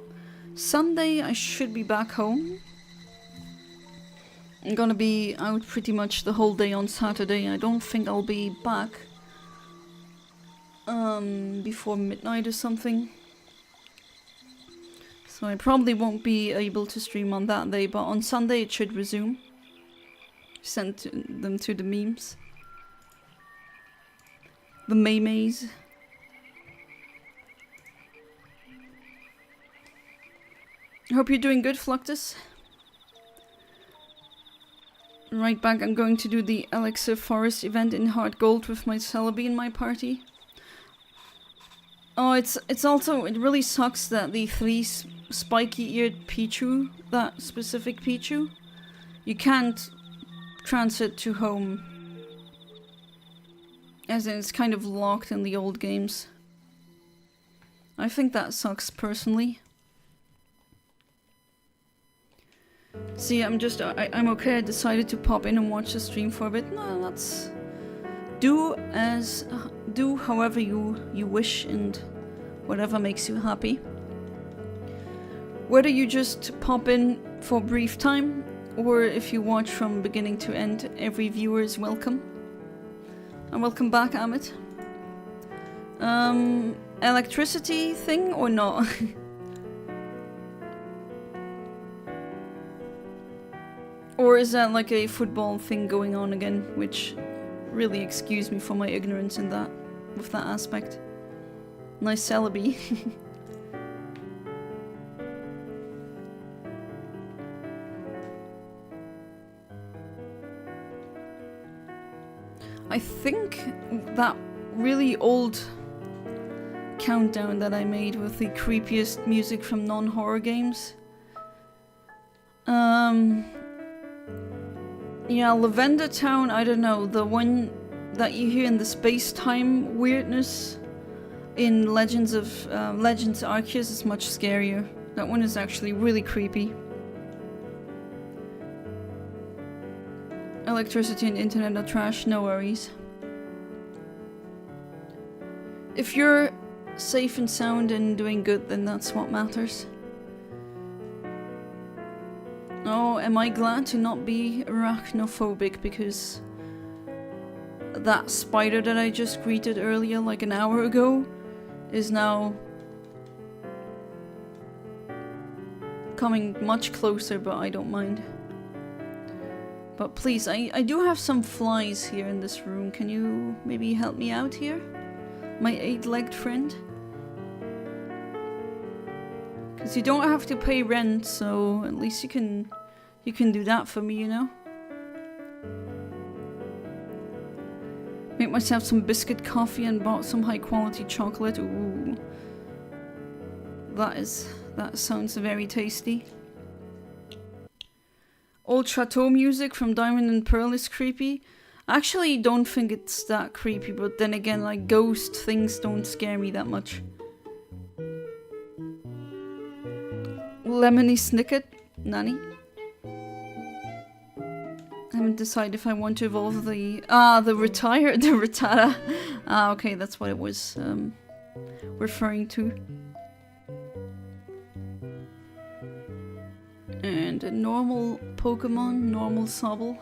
Sunday I should be back home. I'm gonna be out pretty much the whole day on Saturday. I don't think I'll be back before midnight or something. So I probably won't be able to stream on that day, but on Sunday it should resume. Send them to the memes. The memes. Hope you're doing good, Fluctus. Right back, I'm going to do the Elixir Forest event in Hard Gold with my Celebi in my party. Oh, it's also, it really sucks that the 3 spiky-eared Pichu, that specific Pichu, you can't transit to home. As in, it's kind of locked in the old games. I think that sucks, personally. See, I'm okay, I decided to pop in and watch the stream for a bit. No, that's... Do however you wish and whatever makes you happy. Whether you just pop in for a brief time, or if you watch from beginning to end, every viewer is welcome. And welcome back, Amit. Electricity thing or not? Or is that like a football thing going on again, which really excuse me for my ignorance in that, with that aspect. Nice Celebi. I think that really old countdown that I made with the creepiest music from non-horror games. Yeah, Lavender Town, I don't know, the one that you hear in the space-time weirdness in Legends Arceus is much scarier. That one is actually really creepy. Electricity and internet are trash, no worries. If you're safe and sound and doing good, then that's what matters. Oh, am I glad to not be arachnophobic, because that spider that I just greeted earlier, like an hour ago, is now coming much closer, but I don't mind. But please, I do have some flies here in this room. Can you maybe help me out here? My 8-legged friend? Because you don't have to pay rent, so at least you can do that for me, you know? Make myself some biscuit coffee and bought some high quality chocolate. Ooh. That sounds very tasty. Old Chateau music from Diamond and Pearl is creepy. I actually don't think it's that creepy, but then again, like, ghost things don't scare me that much. Lemony Snicket? Nani? I haven't decided if I want to evolve the... the Rattata. Okay, that's what it was referring to. And a normal Pokemon, normal Sobble.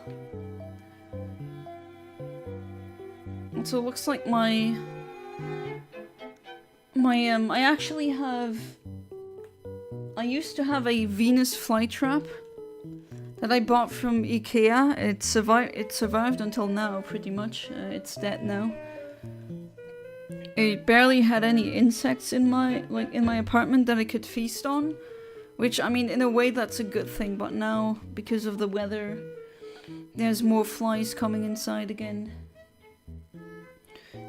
So it looks like I actually have I used to have a Venus flytrap that I bought from IKEA. It survived until now, pretty much. It's dead now. It barely had any insects in my apartment that I could feast on, which, I mean, in a way that's a good thing, but now, because of the weather, there's more flies coming inside again.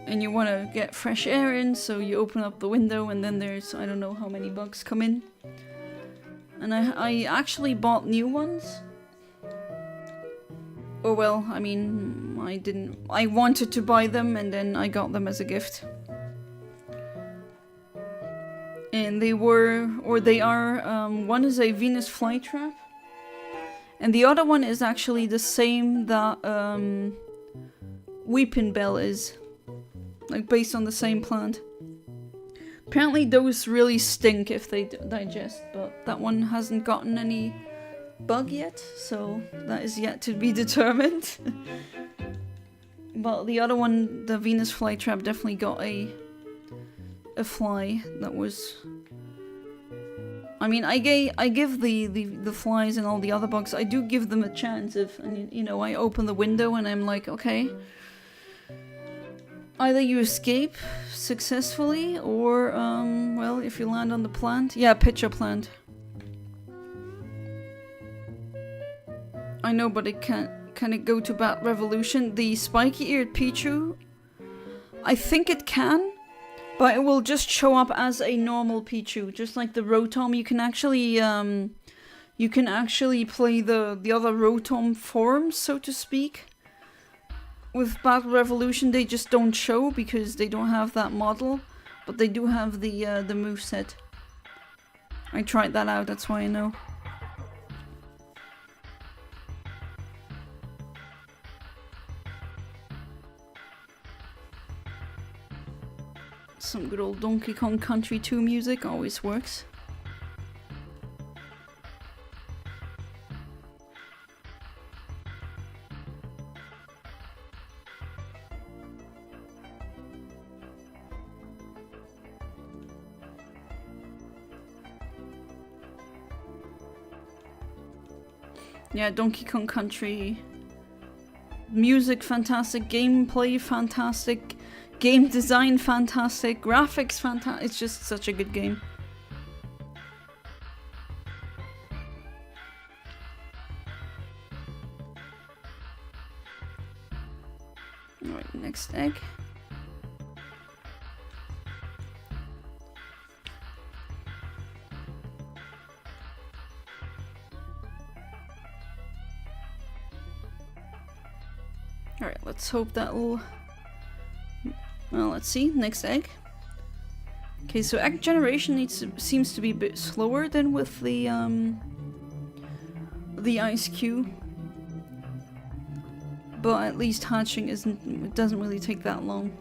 And you want to get fresh air in, so you open up the window and then there's, I don't know how many bugs come in. And I actually bought new ones. Or well, I mean, I didn't. I wanted to buy them and then I got them as a gift. And they were, or they are, one is a Venus flytrap. And the other one is actually the same that Weeping Bell is. Like based on the same plant. Apparently those really stink if they digest, but that one hasn't gotten any bug yet, so that is yet to be determined. But the other one, the Venus flytrap, definitely got a fly that was... I mean, I give the flies and all the other bugs, I do give them a chance if, you know, I open the window and I'm like, okay... Either you escape successfully, or, well, if you land on the plant. Yeah, pitcher plant. I know, but it can't. Can it go to Bat Revolution? The spiky-eared Pichu? I think it can, but it will just show up as a normal Pichu, just like the Rotom. You can actually play the other Rotom forms, so to speak. With Battle Revolution, they just don't show because they don't have that model, but they do have the moveset. I tried that out, that's why I know. Some good old Donkey Kong Country 2 music always works. Yeah, Donkey Kong Country. Music fantastic, gameplay fantastic, game design fantastic, graphics fantastic. It's just such a good game. Alright, next egg. Alright, let's hope that'll... Well, let's see. Next egg. Okay, so egg generation seems to be a bit slower than with the Eiscue. But at least hatching it doesn't really take that long.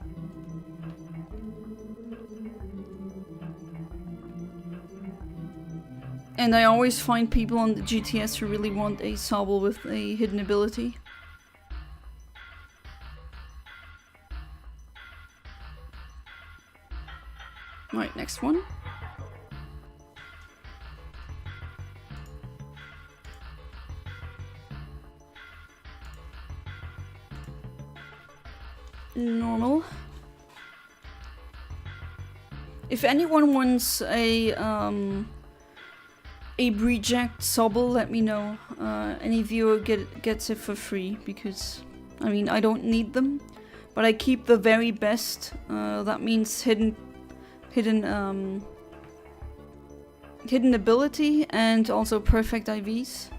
And I always find people on the GTS who really want a Sobble with a hidden ability. Right, next one. Normal. If anyone wants a reject Sobble, let me know. Any viewer gets it for free because, I mean, I don't need them, but I keep the very best. That means hidden ability and also perfect IVs.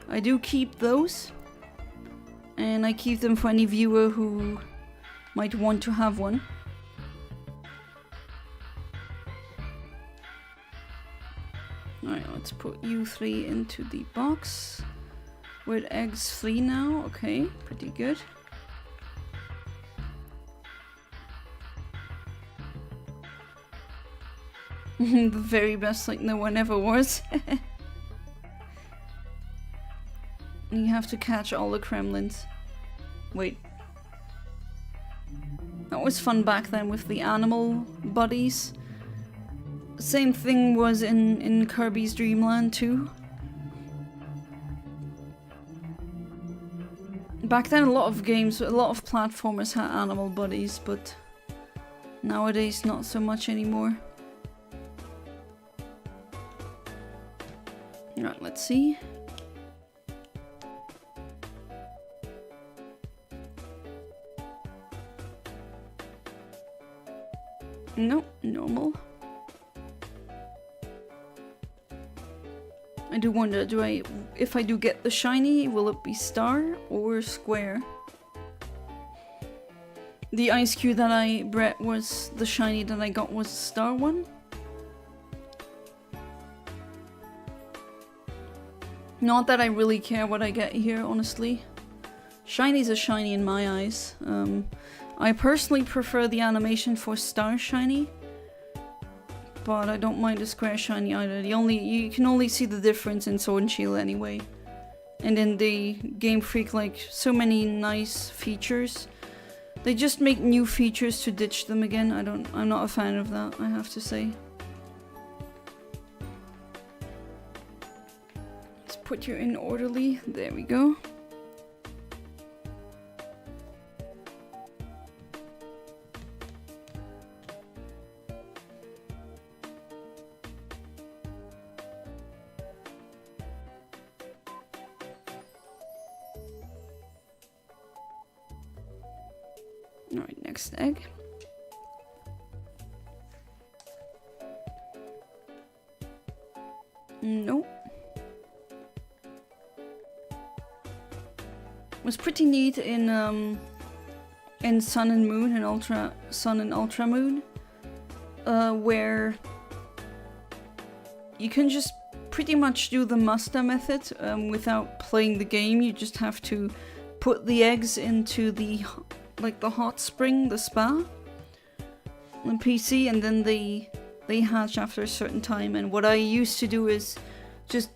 I do keep those, and I keep them for any viewer who might want to have one. Alright, let's put you 3 into the box. We're at eggs 3 now, okay, pretty good. The very best, like no one ever was. You have to catch all the Kremlins. Wait. That was fun back then with the animal buddies. Same thing was in Kirby's Dream Land too. Back then a lot of games, a lot of platformers had animal bodies, but nowadays not so much anymore. Right, let's see. Nope, normal. I do wonder, if I do get the shiny, will it be star or square? The Eiscue that I bred was, the shiny that I got was a star one. Not that I really care what I get here, honestly. Shiny's a shiny in my eyes. I personally prefer the animation for star shiny. But I don't mind a square shiny either. You can only see the difference in Sword and Shield anyway. And in the Game Freak, like, so many nice features. They just make new features to ditch them again. I'm not a fan of that, I have to say. Let's put you in orderly. There we go. Alright, next egg. Nope. Was pretty neat in Sun and Moon and Sun and Ultra Moon, where you can just pretty much do the Masuda method without playing the game. You just have to put the eggs into the hot spring, the spa, on PC, and then they hatch after a certain time. And what I used to do is just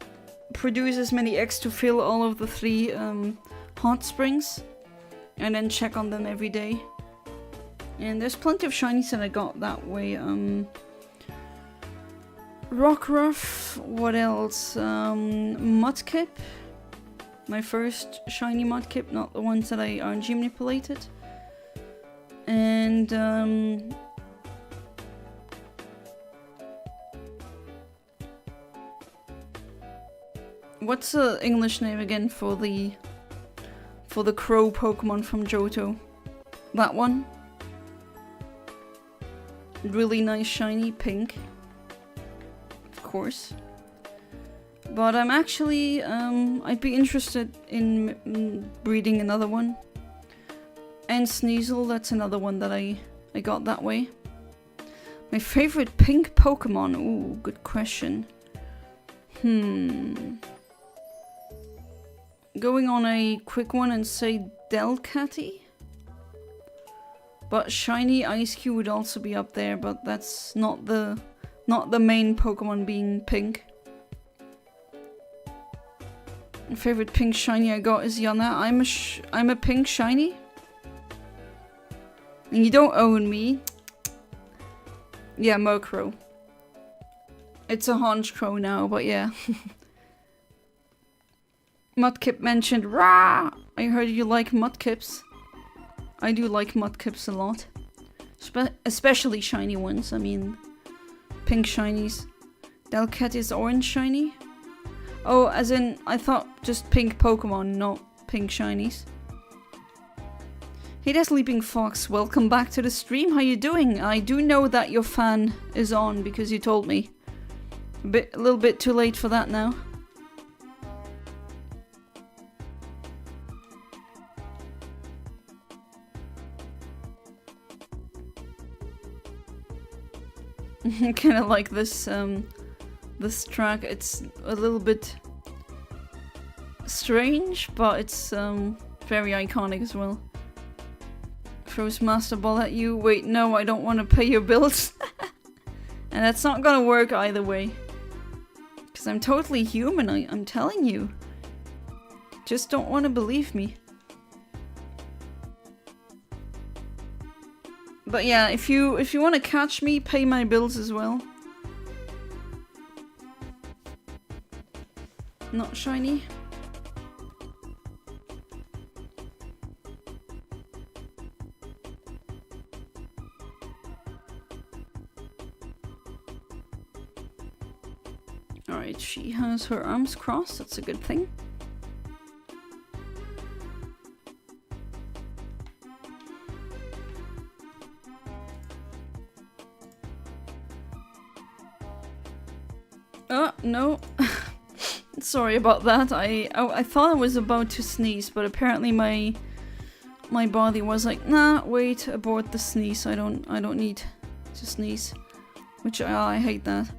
produce as many eggs to fill all of the 3 hot springs, and then check on them every day. And there's plenty of shinies that I got that way. Rockruff, what else? Mudkip. My first shiny Mudkip, not the ones that I RNG manipulated. And what's the English name again for the crow Pokemon from Johto? That one. Really nice shiny pink. Of course. But I'm actually I'd be interested in breeding another one. And Sneasel, that's another one that I got that way. My favorite pink Pokemon? Ooh, good question. Going on a quick one and say Delcatty? But shiny Eiscue would also be up there, but that's not the main Pokemon being pink. My favorite pink shiny I got is Yana. I'm a pink shiny? And you don't own me. Yeah, Murkrow. It's a Honchkrow now, but yeah. Mudkip mentioned, rah! I heard you like Mudkips. I do like Mudkips a lot. Especially shiny ones, I mean, pink shinies. Delcat is orange shiny? Oh, as in, I thought just pink Pokemon, not pink shinies. Hey there, Sleeping Fox, welcome back to the stream, how you doing? I do know that your fan is on because you told me. A little bit too late for that now. I kinda like this, this track. It's a little bit strange, but it's, very iconic as well. Throws Master Ball at you. Wait, no, I don't want to pay your bills. And that's not gonna work either way. Because I'm totally human, I'm telling you. Just don't want to believe me. But yeah, if you want to catch me, pay my bills as well. Not shiny. Alright, she has her arms crossed, that's a good thing. Oh, no. Sorry about that. I thought I was about to sneeze, but apparently my body was like, nah, wait, abort the sneeze. I don't need to sneeze. Which I hate that.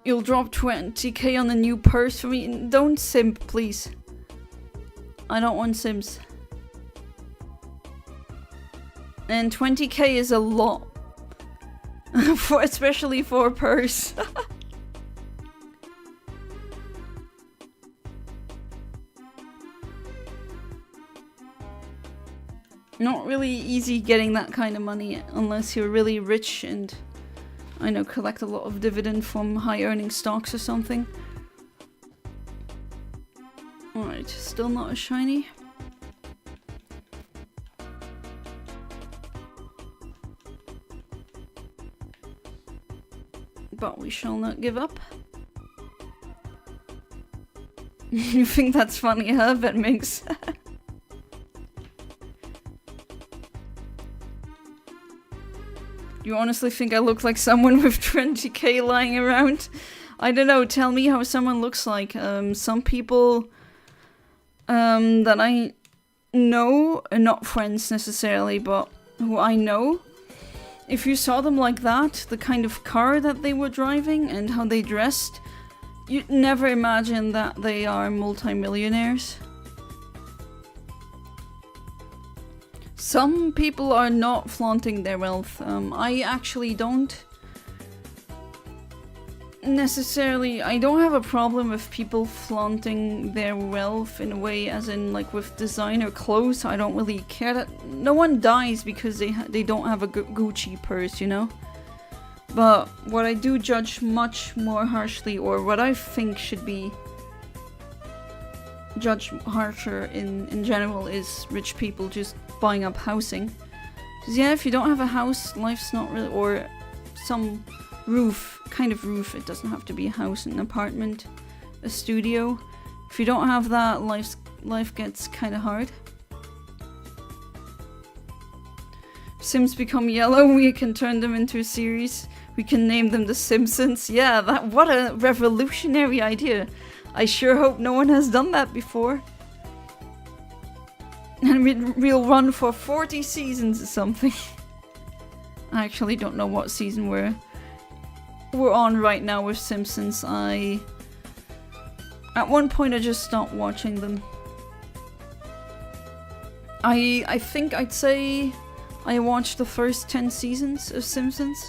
You'll drop 20k on the new purse for me. Don't simp, please. I don't want sims. And 20k is a lot. Especially for a purse. Not really easy getting that kind of money unless you're really rich and, I know, collect a lot of dividend from high earning stocks or something. Alright, still not a shiny. But we shall not give up. You think that's funny, huh, Vetmix? You honestly think I look like someone with 20k lying around? I don't know, tell me how someone looks like. Some people that I know, not friends necessarily, but who I know, if you saw them like that, the kind of car that they were driving and how they dressed, you'd never imagine that they are multimillionaires. Some people are not flaunting their wealth. I actually don't necessarily... I don't have a problem with people flaunting their wealth in a way as in like with designer clothes. I don't really care that... No one dies because they don't have a Gucci purse, you know? But what I do judge much more harshly, or what I think should be judged harsher in general, is rich people just buying up housing. Because yeah, if you don't have a house, life's not really... Or some roof, kind of roof, it doesn't have to be a house, an apartment, a studio. If you don't have that, life gets kind of hard. Sims become yellow, we can turn them into a series. We can name them The Simpsons. Yeah, what a revolutionary idea. I sure hope no one has done that before. And we'll run for 40 seasons or something. I actually don't know what season we're on right now with Simpsons. At one point I just stopped watching them. I think I'd say I watched the first 10 seasons of Simpsons.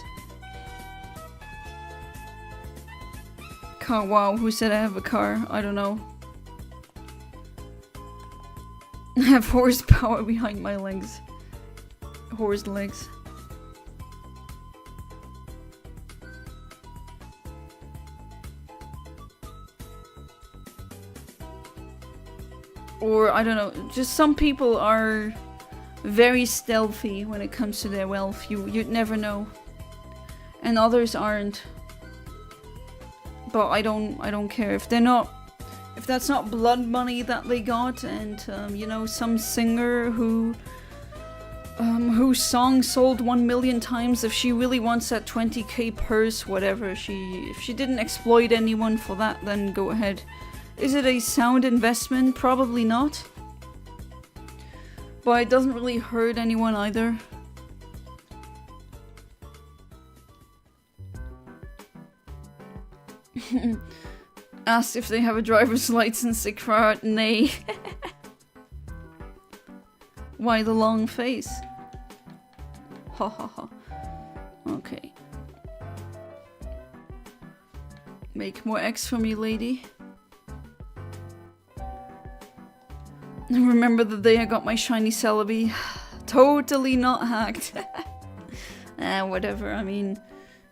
Car, wow, who said I have a car? I don't know. I have horsepower behind my legs. Horse legs. Or, I don't know, just some people are very stealthy when it comes to their wealth. You'd never know. And others aren't. But I don't care if they're not... If that's not blood money that they got, and you know, some singer whose song sold 1 million times, if she really wants that 20k purse, whatever, if she didn't exploit anyone for that, then go ahead. Is it a sound investment? Probably not. But it doesn't really hurt anyone either. Asked if they have a driver's license, Ikrar, nay. Why the long face? Ha ha ha. Okay. Make more X for me, lady. Remember the day I got my shiny Celebi? Totally not hacked. Whatever, I mean...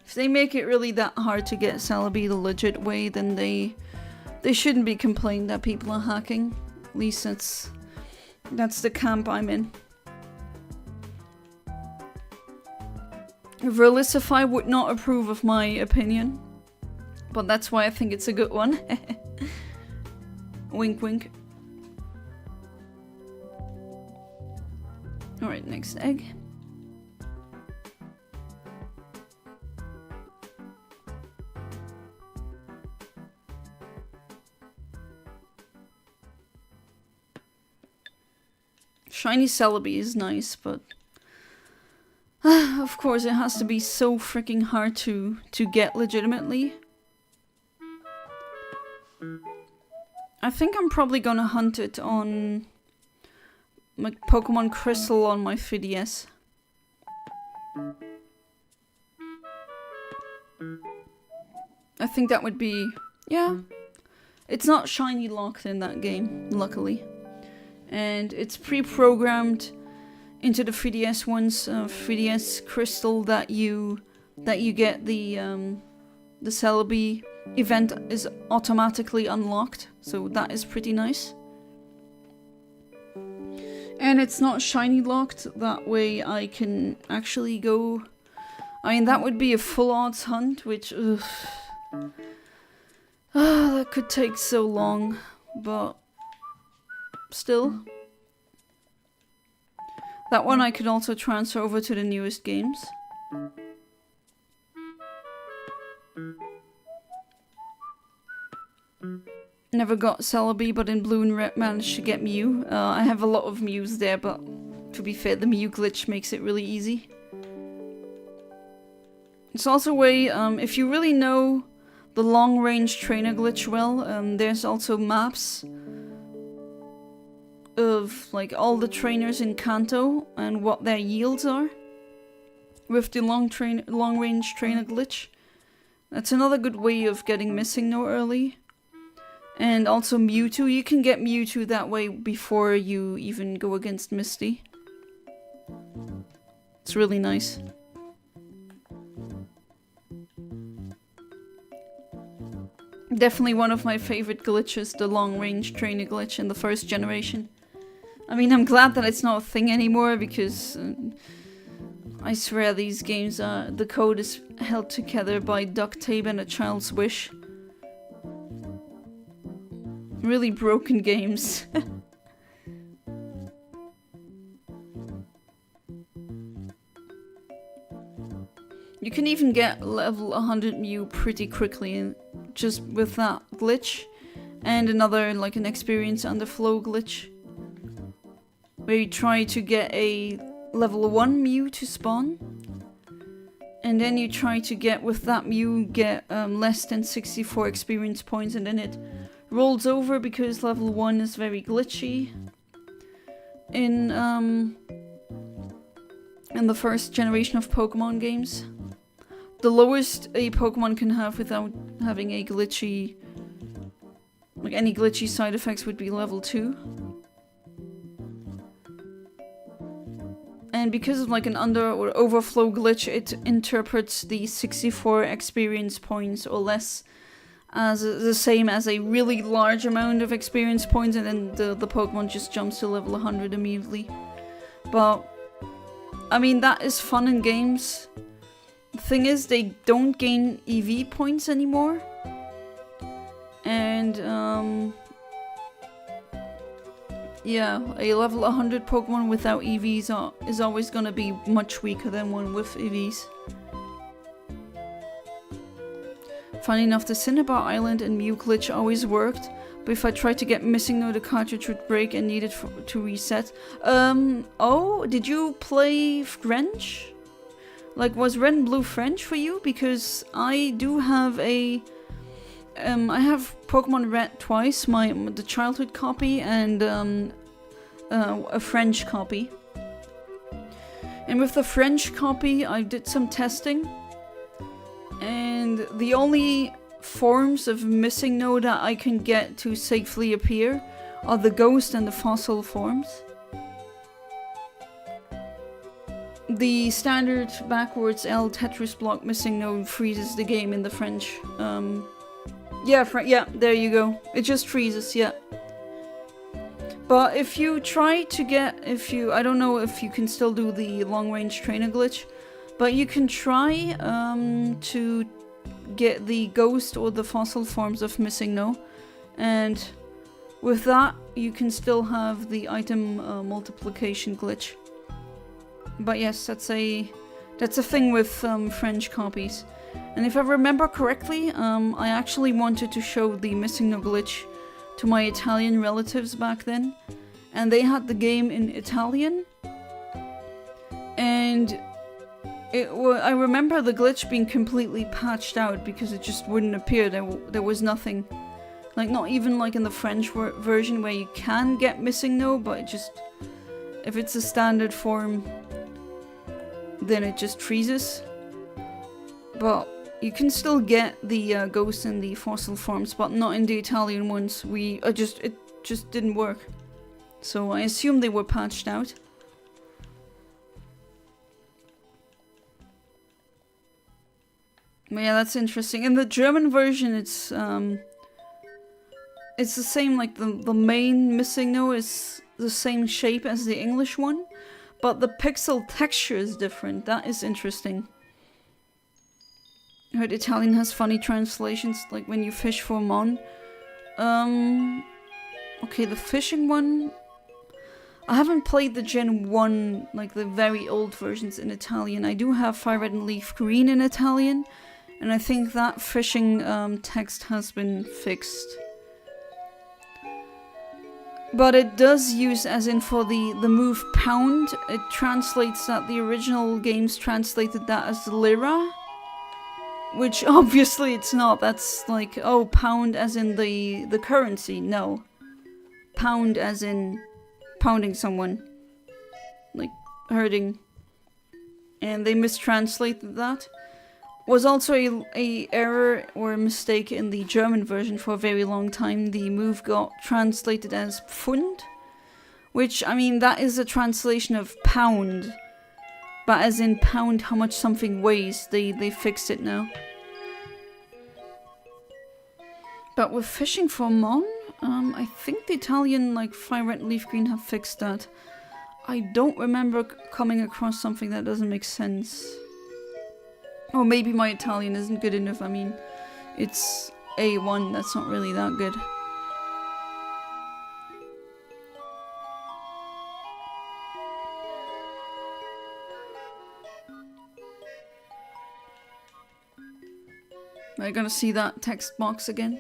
If they make it really that hard to get Celebi the legit way, then they shouldn't be complaining that people are hacking. At least that's the camp I'm in. Verlicify would not approve of my opinion, but that's why I think it's a good one. Wink wink. Alright, next egg. Shiny Celebi is nice, but of course it has to be so freaking hard to get legitimately. I think I'm probably gonna hunt it on my Pokemon Crystal on my 3DS. I think that would be, yeah. It's not shiny locked in that game, luckily. And it's pre-programmed into the 3DS ones, 3DS Crystal, that you get the Celebi event is automatically unlocked, so that is pretty nice. And it's not shiny locked, that way I can actually go... I mean, that would be a full odds hunt, which... that could take so long, but... Still. That one I could also transfer over to the newest games. Never got Celebi, but in Blue and Red managed to get Mew. I have a lot of Mews there, but to be fair, the Mew glitch makes it really easy. It's also a way, if you really know the long-range trainer glitch well, there's also maps of like all the trainers in Kanto and what their yields are with the long-range trainer glitch. That's another good way of getting Missing No early. And also Mewtwo, you can get Mewtwo that way before you even go against Misty. It's really nice. Definitely one of my favorite glitches, the long-range trainer glitch in the first generation. I mean, I'm glad that it's not a thing anymore, because I swear these games are... the code is held together by duct tape and a child's wish. Really broken games. You can even get level 100 Mew pretty quickly just with that glitch. And another, like an experience underflow glitch, where you try to get a level 1 Mew to spawn. And then you try to get, with that Mew, get less than 64 experience points, and then it rolls over because level 1 is very glitchy in the first generation of Pokemon games. The lowest a Pokemon can have without having a glitchy, like any glitchy side effects, would be level 2. And because of like an under or overflow glitch, it interprets the 64 experience points or less as the same as a really large amount of experience points, and then the Pokemon just jumps to level 100 immediately. But, I mean, that is fun in games. The thing is, they don't gain EV points anymore. And, yeah, a level 100 Pokemon without EVs is always gonna be much weaker than one with EVs. Funny enough, the Cinnabar Island and Mew glitch always worked, but if I tried to get Missing No, the cartridge would break and needed to reset. Oh, did you play French? Like, was Red and Blue French for you? Because I do have a... I have Pokemon Red twice, the childhood copy and a French copy. And with the French copy, I did some testing. And the only forms of Missing No that I can get to safely appear are the ghost and the fossil forms. the standard backwards L Tetris block missing no freezes the game in the French. Yeah, there you go. It just freezes, yeah. But if you try to get, I don't know if you can still do the long range trainer glitch, but you can try to get the ghost or the fossil forms of missing no, and with that you can still have the item multiplication glitch. But yes, that's a thing with French copies. And if I remember correctly, I actually wanted to show the missing no glitch to my Italian relatives back then, and they had the game in Italian, and I remember the glitch being completely patched out because it just wouldn't appear. There was nothing, like not even like in the French version where you can get missing no, but it just, if it's a standard form, then it just freezes. But you can still get the ghost and the fossil forms, but not in the Italian ones. It just didn't work. So I assume they were patched out. But yeah, that's interesting. In the German version, it's the same. Like the main missing no is the same shape as the English one, but the pixel texture is different. That is interesting. I heard Italian has funny translations, like when you fish for Mon. Okay, the fishing one. I haven't played the Gen 1, like the very old versions in Italian. I do have Fire Red and Leaf Green in Italian, and I think that fishing text has been fixed. But it does use, as in for the move pound, it translates that the original games translated that as lira. Which obviously it's not. That's like, oh, pound as in the currency. No. Pound as in pounding someone. Like hurting. And they mistranslated that. Was also a error or a mistake in the German version for a very long time. The move got translated as Pfund. Which, I mean, that is a translation of pound. But as in pound how much something weighs, they fixed it now. But with fishing for Mon, I think the Italian, like Fire Red and Leaf Green, have fixed that. I don't remember coming across something that doesn't make sense. Or maybe my Italian isn't good enough. I mean, it's A1, that's not really that good. Am I gonna see that text box again?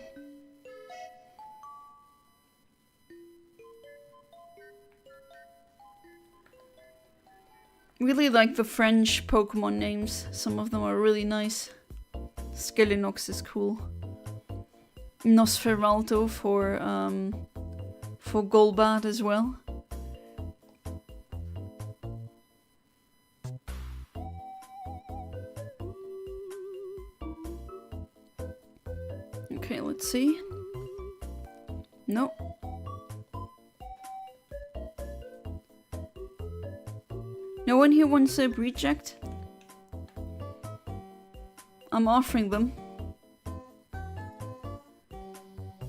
Really like the French Pokemon names. Some of them are really nice. Skelenox is cool. Nosferalto for Golbat as well. Okay, let's see. Nope. No one here wants a reject? I'm offering them.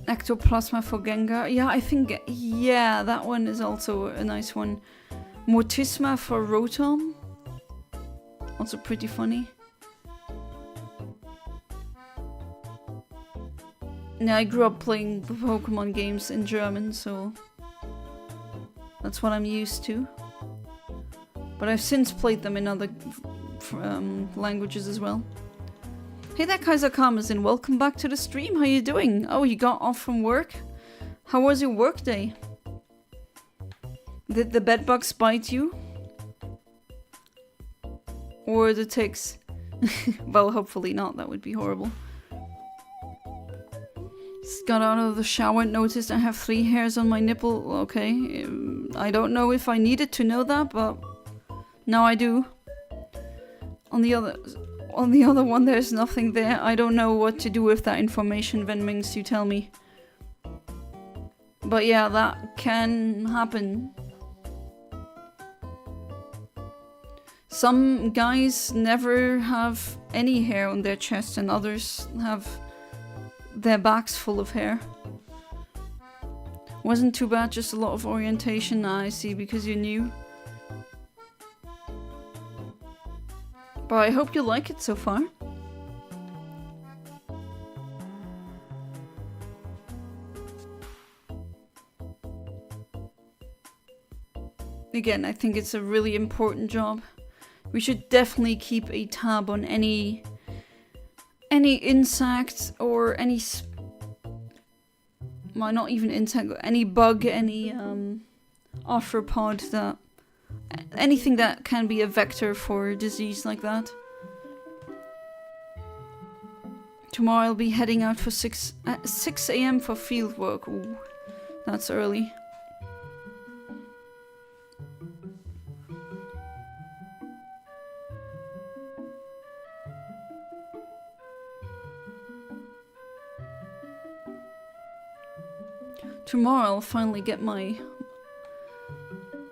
Ectoplasma for Gengar. Yeah, I think, yeah, that one is also a nice one. Mortisma for Rotom. Also pretty funny. Yeah, I grew up playing the Pokemon games in German, so that's what I'm used to. But I've since played them in other languages as well. Hey there, Kaiser Karmazin, welcome back to the stream. How you doing? Oh, you got off from work? How was your work day? Did the bedbugs bite you? Or the ticks? Well, hopefully not, that would be horrible. Just got out of the shower and noticed I have 3 hairs on my nipple. Okay, I don't know if I needed to know that, but now I do. On the other one, there's nothing there. I don't know what to do with that information, Venmings, you tell me. But yeah, that can happen. Some guys never have any hair on their chest and others have their backs full of hair. Wasn't too bad, just a lot of orientation. I see, because you're new. But I hope you like it so far. Again, I think it's a really important job. We should definitely keep a tab on any insect or any well, not even insect, any bug, any arthropod, that anything that can be a vector for disease like that. Tomorrow I'll be heading out for 6 AM for field work. Ooh, that's early. Tomorrow I'll finally get a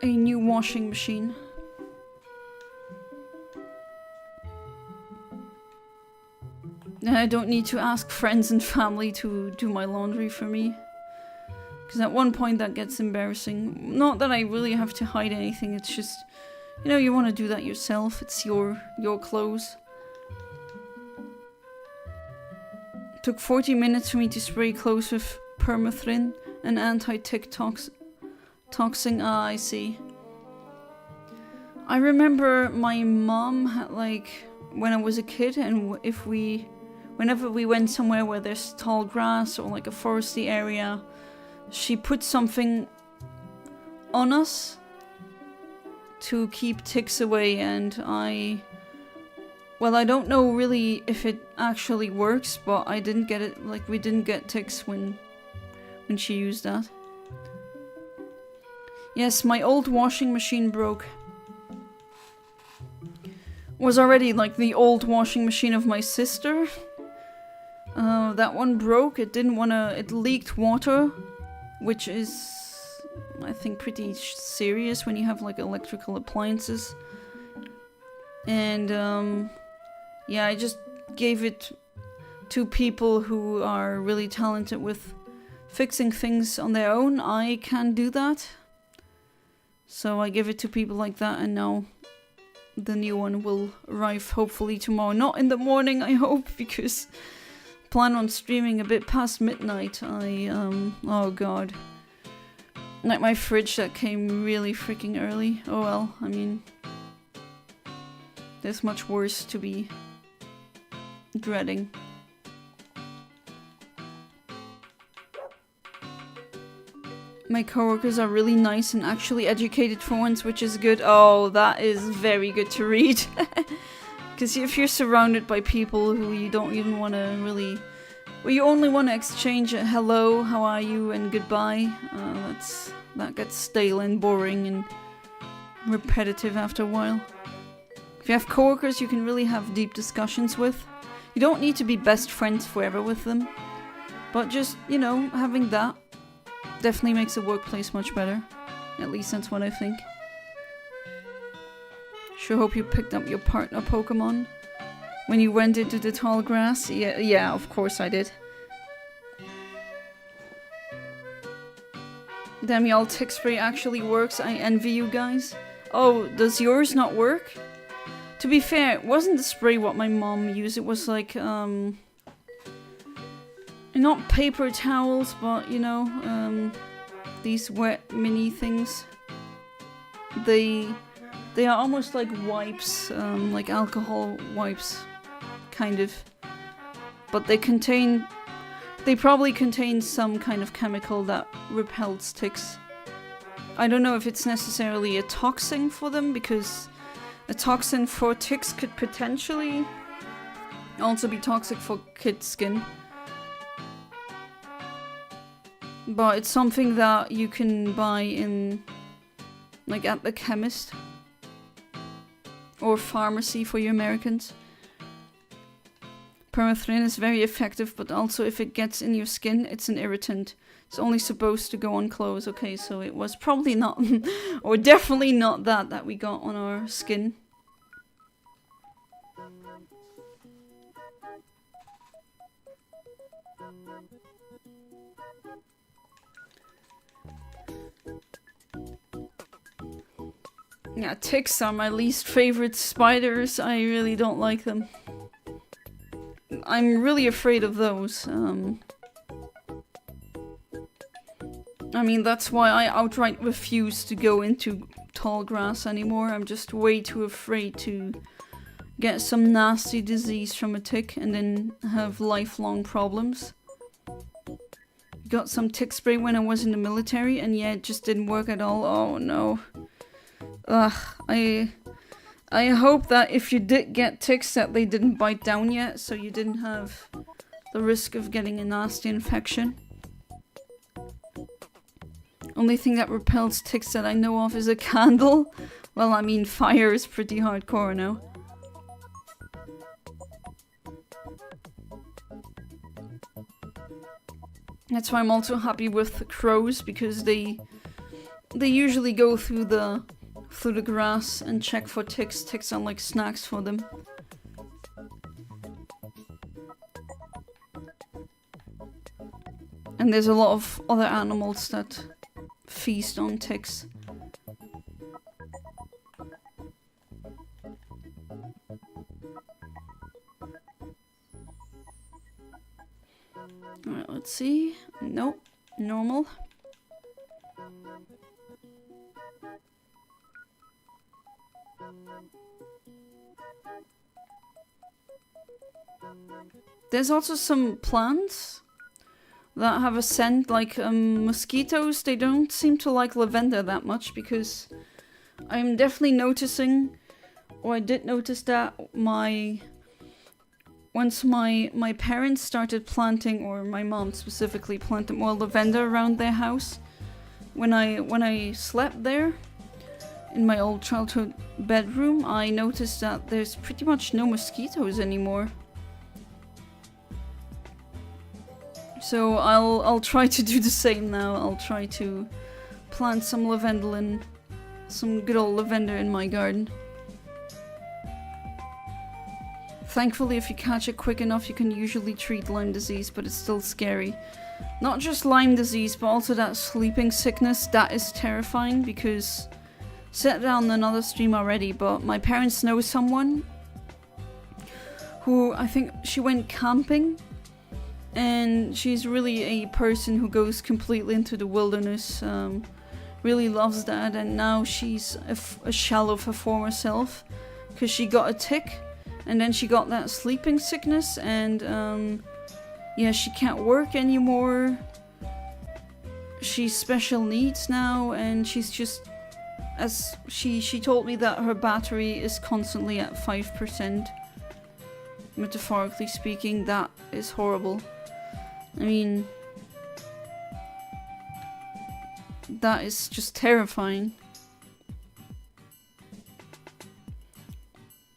new washing machine. And I don't need to ask friends and family to do my laundry for me. Because at one point that gets embarrassing. Not that I really have to hide anything, it's just, you know, you want to do that yourself. It's your clothes. It took 40 minutes for me to spray clothes with permethrin. An anti-tick toxin. Ah, I see. I remember my mom had, like, when I was a kid, and whenever we went somewhere where there's tall grass or like a foresty area, she put something on us to keep ticks away, and well, I don't know really if it actually works, but I didn't get it, like, we didn't get ticks when she used that. Yes, my old washing machine broke. Was already like the old washing machine of my sister. That one broke. It leaked water, which is, I think, pretty serious when you have like electrical appliances. And yeah, I just gave it to people who are really talented with fixing things on their own. I can't do that. So I give it to people like that, and now the new one will arrive hopefully tomorrow. Not in the morning, I hope, because I plan on streaming a bit past midnight. Oh god. Like my fridge that came really freaking early. Oh well, I mean, there's much worse to be dreading. My coworkers are really nice and actually educated for once, which is good. Oh, that is very good to read. Because if you're surrounded by people who you don't even want to really... Well, you only want to exchange a hello, how are you, and goodbye. That gets stale and boring and repetitive after a while. If you have coworkers you can really have deep discussions with, you don't need to be best friends forever with them. But just, you know, having that definitely makes the workplace much better. At least that's what I think. Sure hope you picked up your partner Pokemon when you went into the tall grass. Yeah, of course I did. Damn, y'all, tick spray actually works. I envy you guys. Oh, does yours not work? To be fair, it wasn't the spray what my mom used. It was like, not paper towels, but, you know, these wet mini things. They are almost like wipes, like alcohol wipes, kind of. But they probably contain some kind of chemical that repels ticks. I don't know if it's necessarily a toxin for them, because a toxin for ticks could potentially also be toxic for kids' skin. But it's something that you can buy in, like, at the chemist. Or pharmacy for you Americans. Permethrin is very effective, but also if it gets in your skin, it's an irritant. It's only supposed to go on clothes. Okay, so it was probably not, or definitely not that we got on our skin. Yeah, ticks are my least favorite spiders. I really don't like them. I'm really afraid of those. I mean, that's why I outright refuse to go into tall grass anymore. I'm just way too afraid to get some nasty disease from a tick and then have lifelong problems. Got some tick spray when I was in the military and yeah, it just didn't work at all. Oh no. Ugh, I hope that if you did get ticks that they didn't bite down yet, so you didn't have the risk of getting a nasty infection. Only thing that repels ticks that I know of is a candle. Well, I mean, fire is pretty hardcore now. That's why I'm also happy with crows, because they usually go through the grass and check for ticks. Ticks are like snacks for them. And there's a lot of other animals that feast on ticks. Alright, let's see. Nope. Normal. There's also some plants that have a scent like mosquitoes. They don't seem to like lavender that much, because I'm definitely noticing, or I did notice that once my parents started planting, or my mom specifically planted more lavender around their house, when I slept there in my old childhood bedroom, I noticed that there's pretty much no mosquitoes anymore. So I'll try to do the same now. I'll try to plant some lavender, some good old lavender in my garden. Thankfully, if you catch it quick enough, you can usually treat Lyme disease, but it's still scary. Not just Lyme disease, but also that sleeping sickness. That is terrifying, because said it on another stream already, but my parents know someone who, I think she went camping, and she's really a person who goes completely into the wilderness, really loves that, and now she's a shell of her former self, because she got a tick, and then she got that sleeping sickness, and yeah, she can't work anymore. She's special needs now, and she's just, as she told me that her battery is constantly at 5%. Metaphorically speaking, that is horrible. I mean, that is just terrifying.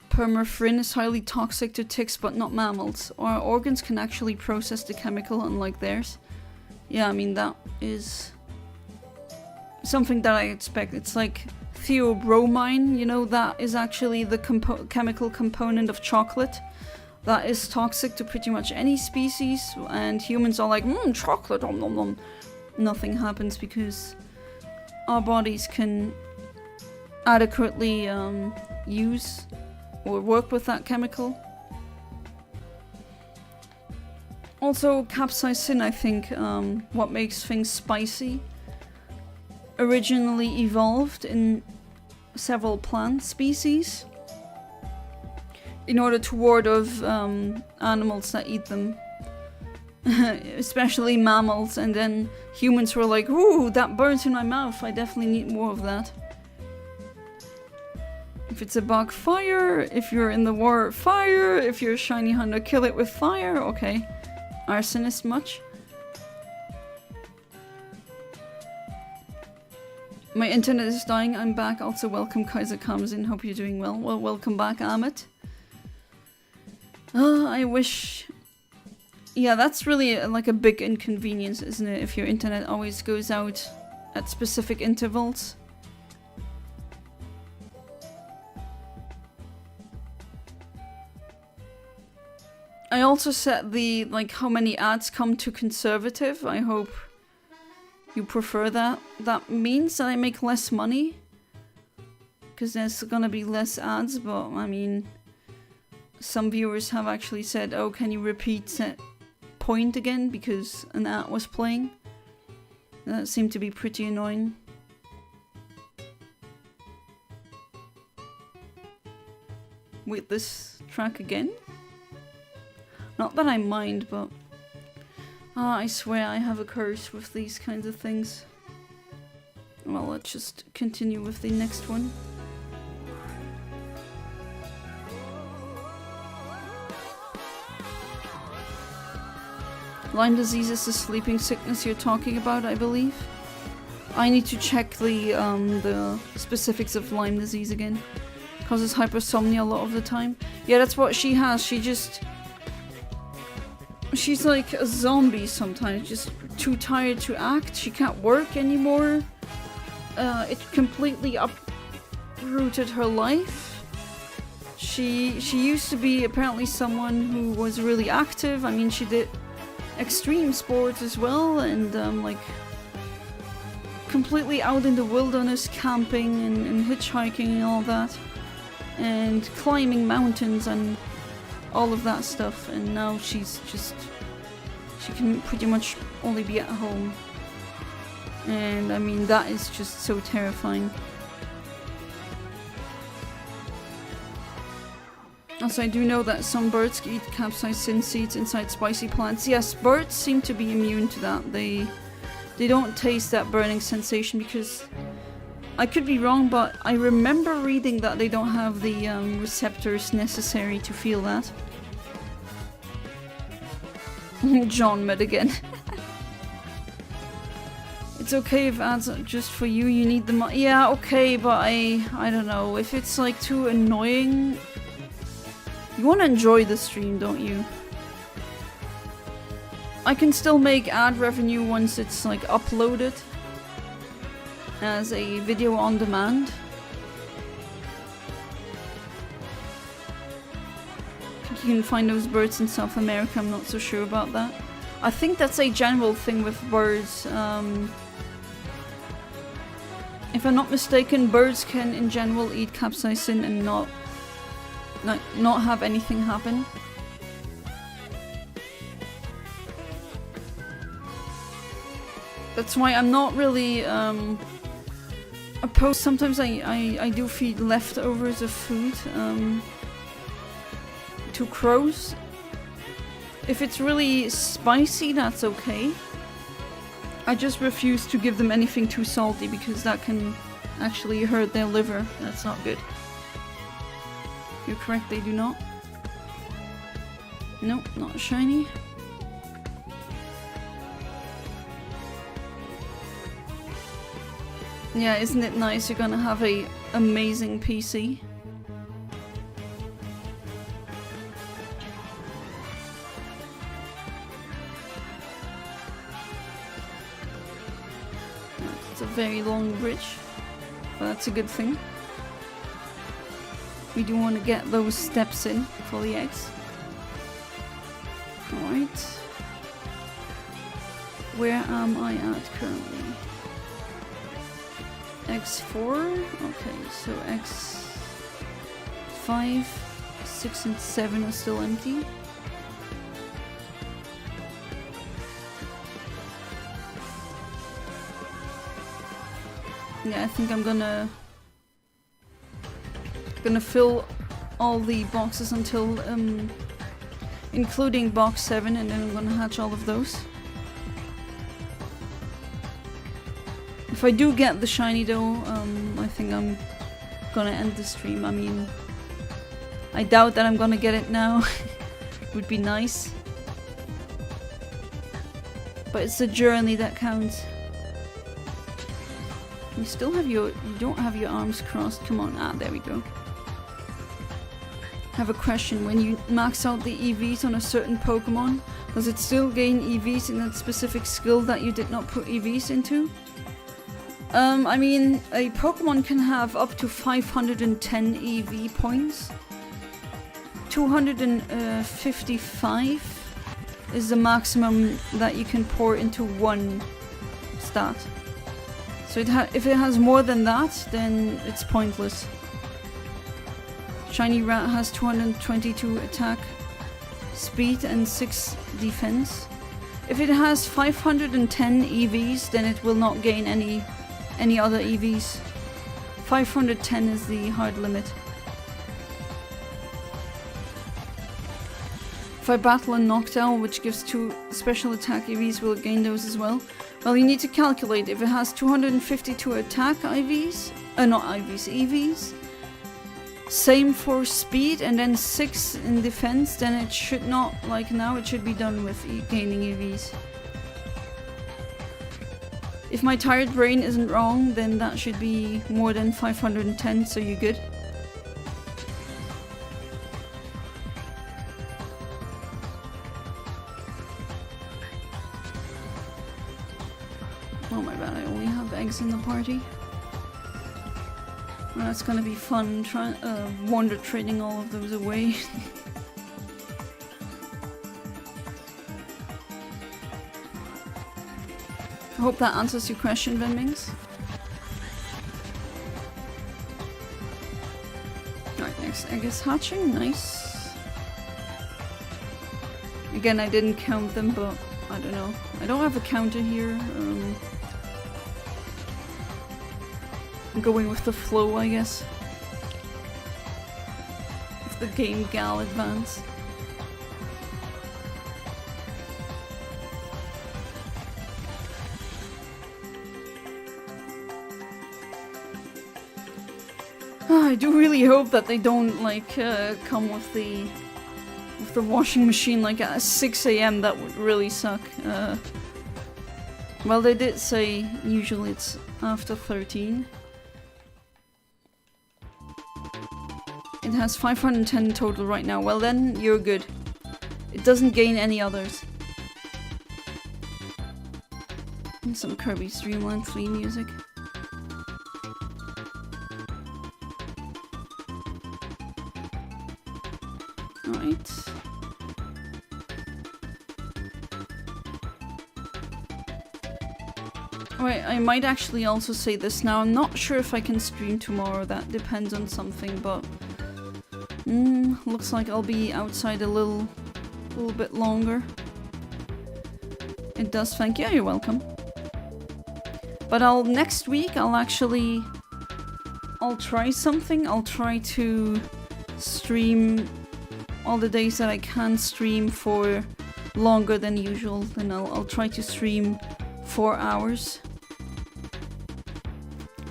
Permethrin is highly toxic to ticks, but not mammals. Our organs can actually process the chemical, unlike theirs. Yeah, I mean, that is something that I expect. It's like theobromine, you know, that is actually the chemical component of chocolate. That is toxic to pretty much any species, and humans are like, chocolate, nom nom nom. Nothing happens because our bodies can adequately use or work with that chemical. Also, capsaicin, I think, what makes things spicy, originally evolved in several plant species in order to ward off animals that eat them, especially mammals, and then humans were like, ooh, that burns in my mouth, I definitely need more of that. If it's a bug, fire. If you're in the war, fire. If you're a shiny hunter, kill it with fire. Okay. Arsonist much? My internet is dying. I'm back. Also, welcome Kaiser comes in. Hope you're doing well. Well, welcome back, Amit. I wish... Yeah, that's really like a big inconvenience, isn't it? If your internet always goes out at specific intervals. I also set the, like, how many ads come to conservative. I hope you prefer that. That means that I make less money, because there's gonna be less ads, but I mean, some viewers have actually said, oh, can you repeat that point again, because an ad was playing. That seemed to be pretty annoying. Wait, this track again? Not that I mind, but... I swear I have a curse with these kinds of things. Well, let's just continue with the next one. Lyme disease is the sleeping sickness you're talking about, I believe. I need to check the specifics of Lyme disease again. Causes hypersomnia a lot of the time. Yeah, that's what she has. She's like a zombie sometimes, just too tired to act. She can't work anymore. It completely uprooted her life. She used to be apparently someone who was really active. I mean, she did extreme sports as well, and like completely out in the wilderness, camping and hitchhiking and all that, and climbing mountains and all of that stuff. And now she can pretty much only be at home, and I mean, that is just so terrifying. Also, I do know that some birds eat capsaicin seeds inside spicy plants. Yes, birds seem to be immune to that. They don't taste that burning sensation, because I could be wrong, but I remember reading that they don't have the receptors necessary to feel that. John met again. It's okay if ads are just for you. You need the money. Yeah, okay, but I don't know, if it's like too annoying. You want to enjoy the stream, don't you? I can still make ad revenue once it's like uploaded as a video on demand. I think you can find those birds in South America. I'm not so sure about that. I think that's a general thing with birds. If I'm not mistaken, birds can in general eat capsaicin and not have anything happen. That's why I'm not really opposed. Sometimes I do feed leftovers of food to crows. If it's really spicy, that's okay. I just refuse to give them anything too salty, because that can actually hurt their liver. That's not good. You're correct, they do not. Nope, not shiny. Yeah, isn't it nice? You're gonna have a amazing PC. It's a very long bridge, but that's a good thing. We do want to get those steps in for the eggs. Alright. Where am I at currently? X4? Okay, so X5, 6 and 7 are still empty. Yeah, I think I'm gonna fill all the boxes until including box 7, and then I'm gonna hatch all of those. If I do get the shiny though, I think I'm gonna end the stream. I mean, I doubt that I'm gonna get it now. Would be nice, but it's the journey that counts. You still have you don't have your arms crossed. Come on, there we go. Have a question. When you max out the EVs on a certain Pokemon, does it still gain EVs in that specific skill that you did not put EVs into? I mean, a Pokemon can have up to 510 EV points 255 is the maximum that you can pour into one stat. So if it has more than that, then it's pointless. Shiny Rat has 222 attack, speed, and 6 defense. If it has 510 EVs, then it will not gain any other EVs. 510 is the hard limit. If I battle a Noctowl, which gives 2 special attack EVs, will it gain those as well? Well, you need to calculate. If it has 252 attack EVs, EVs, same for speed, and then 6 in defense, then it should not, like now, it should be done with gaining EVs. If my tired brain isn't wrong, then that should be more than 510, so you're good. Oh my bad, I only have eggs in the party. Well, that's gonna be fun, wonder trading all of those away. I hope that answers your question, Venmings. Alright, next egg is hatching, nice. Again, I didn't count them, but I don't know. I don't have a counter here. I'm going with the flow, I guess. If the game gal advance. I do really hope that they don't like come with the washing machine like at 6 AM. That would really suck. Well, they did say usually it's after 13. It has 510 total right now. Well then, you're good. It doesn't gain any others. And some Kirby Dreamland 3 music. Alright. Alright, I might actually also say this now. I'm not sure if I can stream tomorrow. That depends on something, but... looks like I'll be outside a little bit longer. It does, thank you. You're welcome. But next week I'll try something. I'll try to stream all the days that I can stream for longer than usual. Then I'll try to stream 4 hours.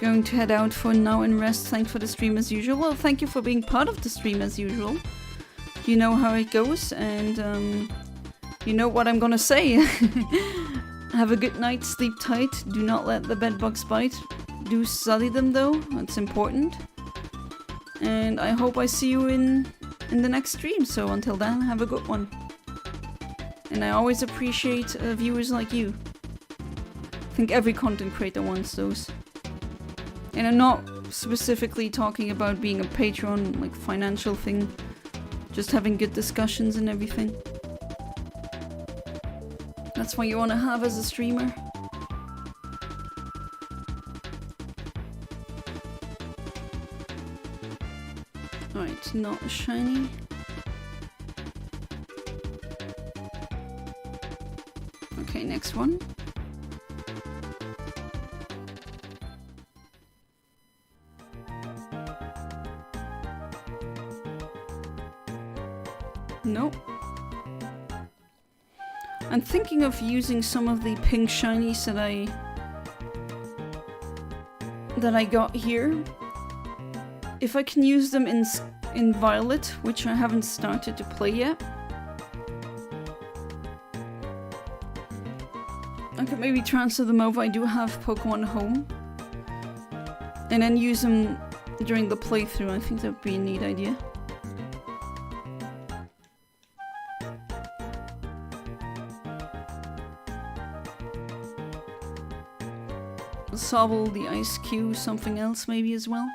Going to head out for now and rest. Thanks for the stream as usual. Well, thank you for being part of the stream as usual. You know how it goes, and you know what I'm gonna say. Have a good night, sleep tight, do not let the bedbugs bite. Do study them though, that's important. And I hope I see you in the next stream, so until then, have a good one. And I always appreciate viewers like you. I think every content creator wants those. And I'm not specifically talking about being a patron, like financial thing. Just having good discussions and everything. That's what you want to have as a streamer. Alright, not a shiny. Okay, next one. Nope. I'm thinking of using some of the pink shinies that I got here. If I can use them in Violet, which I haven't started to play yet. I could maybe transfer them over. I do have Pokemon Home. And then use them during the playthrough. I think that would be a neat idea. Sobble, the Eiscue, something else maybe as well.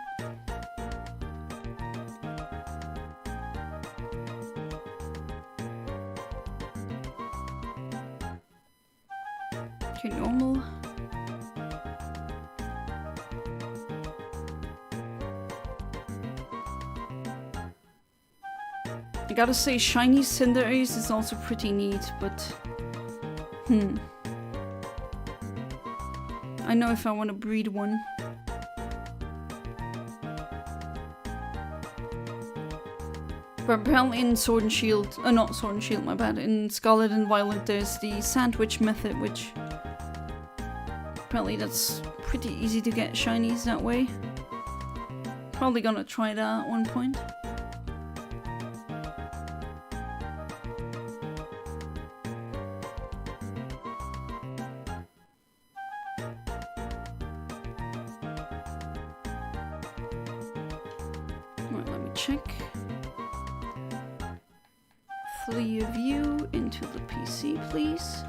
I gotta say, shiny Cinderace is also pretty neat, but... I know if I want to breed one. But apparently in Sword and Shield... not Sword and Shield, my bad. In Scarlet and Violet there's the Sandwich Method, which... apparently that's pretty easy to get shinies that way. Probably gonna try that at one point. Right, let me check. 3 of you into the PC, please.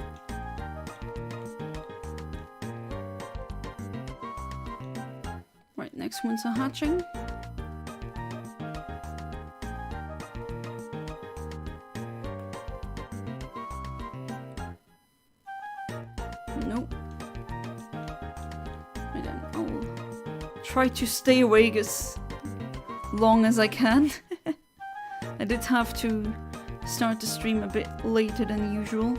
Right, next ones are hatching. Nope. Right then, I'll try to stay awake as long as I can. I did have to start the stream a bit later than usual.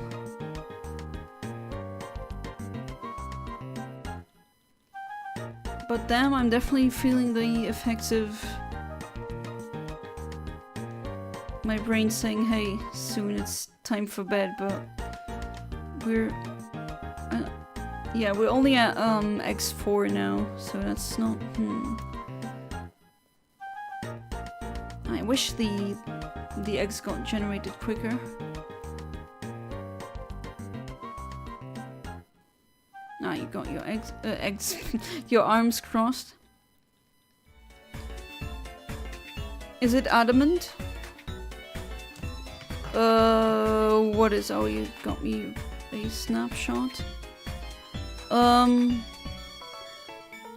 But damn, I'm definitely feeling the effects of my brain saying, hey, soon it's time for bed, but we're... yeah, we're only at X4 now, so that's not... I wish the eggs got generated quicker. Ah, you got your eggs, your arms crossed. Is it adamant? What is? Oh, you got me a snapshot.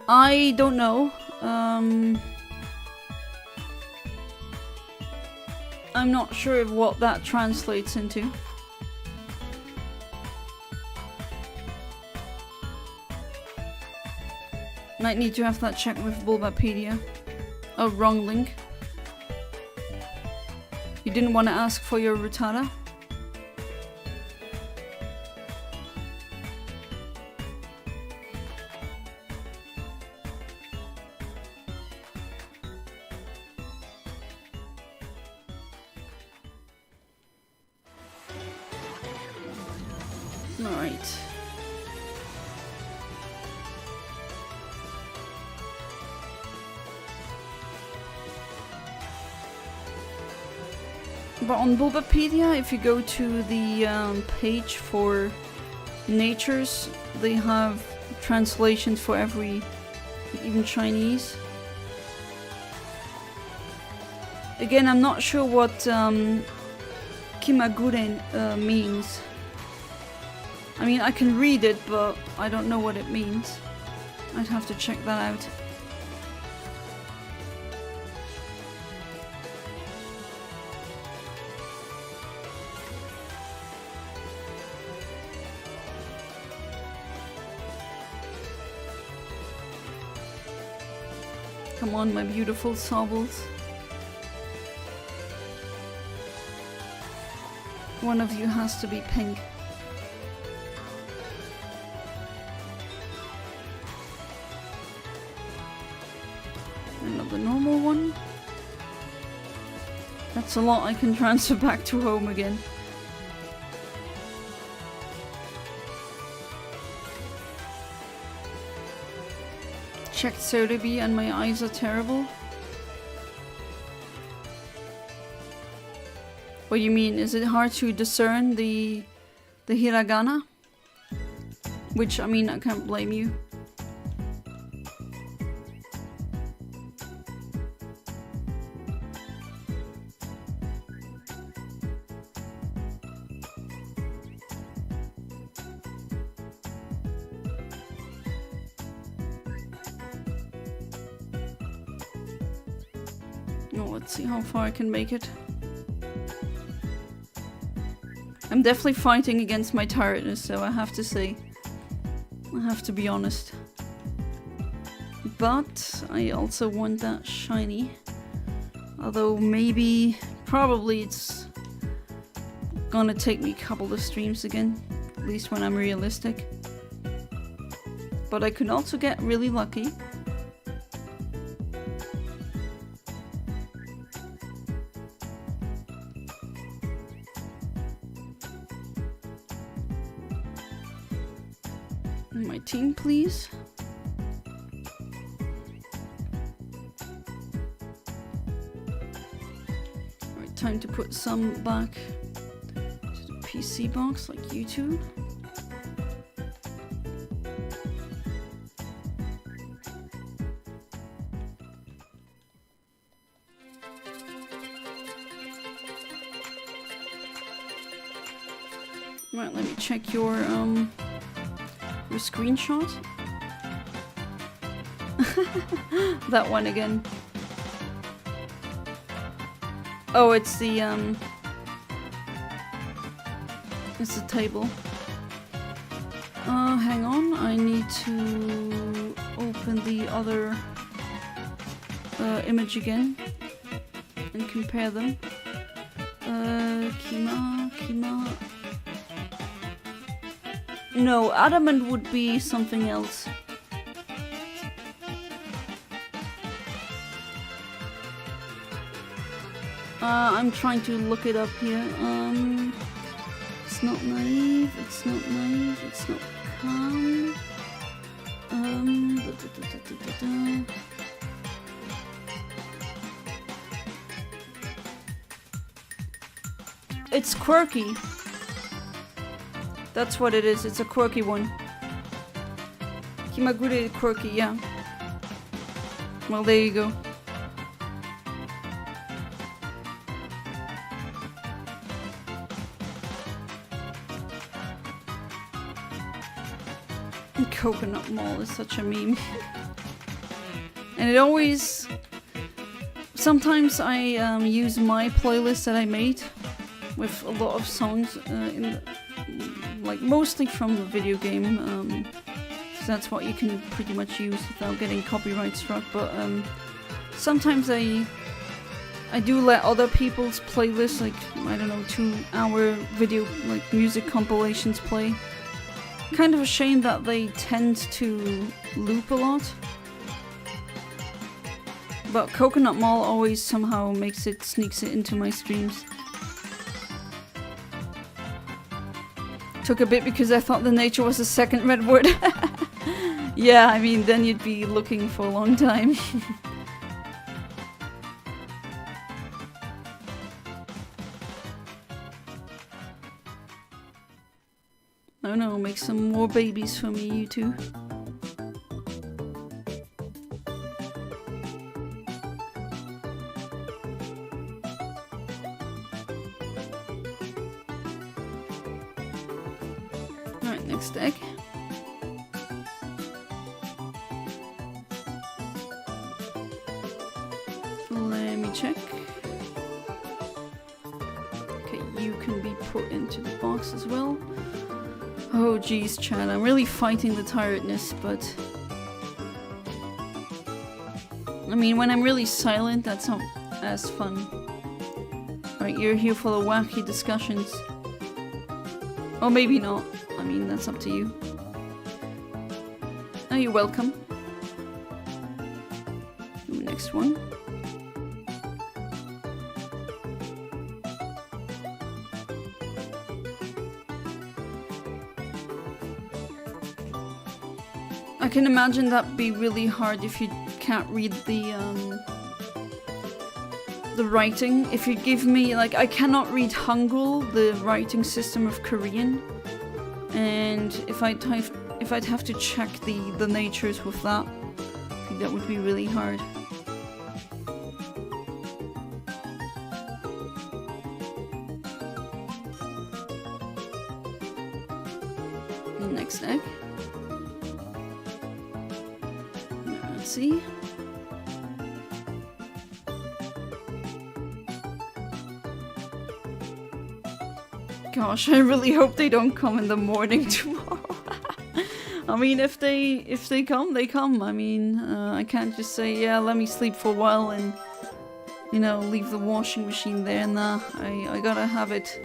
I don't know. I'm not sure of what that translates into. Might need to have that checked with Bulbapedia. Oh, wrong link. You didn't want to ask for your Rattata? Alright. But on Bulbapedia, if you go to the page for natures, they have translations for every, even Chinese. Again, I'm not sure what Kimaguren means. I mean, I can read it, but I don't know what it means. I'd have to check that out. Come on, my beautiful Sobbles. One of you has to be pink. Another normal one. That's a lot I can transfer back to home again. Checked Sodabi and my eyes are terrible. What do you mean? Is it hard to discern the hiragana? Which, I mean, I can't blame you. Let's see how far I can make it. I'm definitely fighting against my tiredness, so I have to say. I have to be honest. But I also want that shiny. Although maybe Probably it's gonna take me a couple of streams again, at least when I'm realistic. But I could also get really lucky. My team, please. Alright, time to put some back to the PC box, like you two. Right, let me check your screenshot. That one again. Oh, it's the table. Hang on, I need to open the other image again and compare them. Kima. No, adamant would be something else. I'm trying to look it up here. It's not naive, it's not naive, it's not calm. It's quirky. That's what it is, it's a quirky one. Kimagure quirky, yeah. Well, there you go. Coconut Mall is such a meme. And it always... Sometimes I use my playlist that I made with a lot of songs in the, like mostly from the video game, so that's what you can pretty much use without getting copyright struck, but sometimes I do let other people's playlists, like, I don't know, 2-hour video, like, music compilations play. Kind of a shame that they tend to loop a lot. But Coconut Mall always somehow sneaks it into my streams. Took a bit because I thought the nature was the second red word. Yeah, I mean, then you'd be looking for a long time. Oh no, make some more babies for me, you two. Alright, next egg. Let me check. Okay, you can be put into the box as well. Oh geez, Chad, I'm really fighting the tiredness, but... I mean, when I'm really silent, that's not as fun. Right, you're here for the wacky discussions. Or maybe not. I mean, that's up to you. Oh, you're welcome. Next one. I can imagine that'd be really hard if you can't read the writing. If you give me, like, I cannot read Hangul, the writing system of Korean, and if I'd have to check the natures with that, I think that would be really hard. Next egg. Let's see. Gosh, I really hope they don't come in the morning tomorrow. I mean, if they come, they come. I mean, I can't just say, yeah, let me sleep for a while and, you know, leave the washing machine there. Nah, I gotta have it.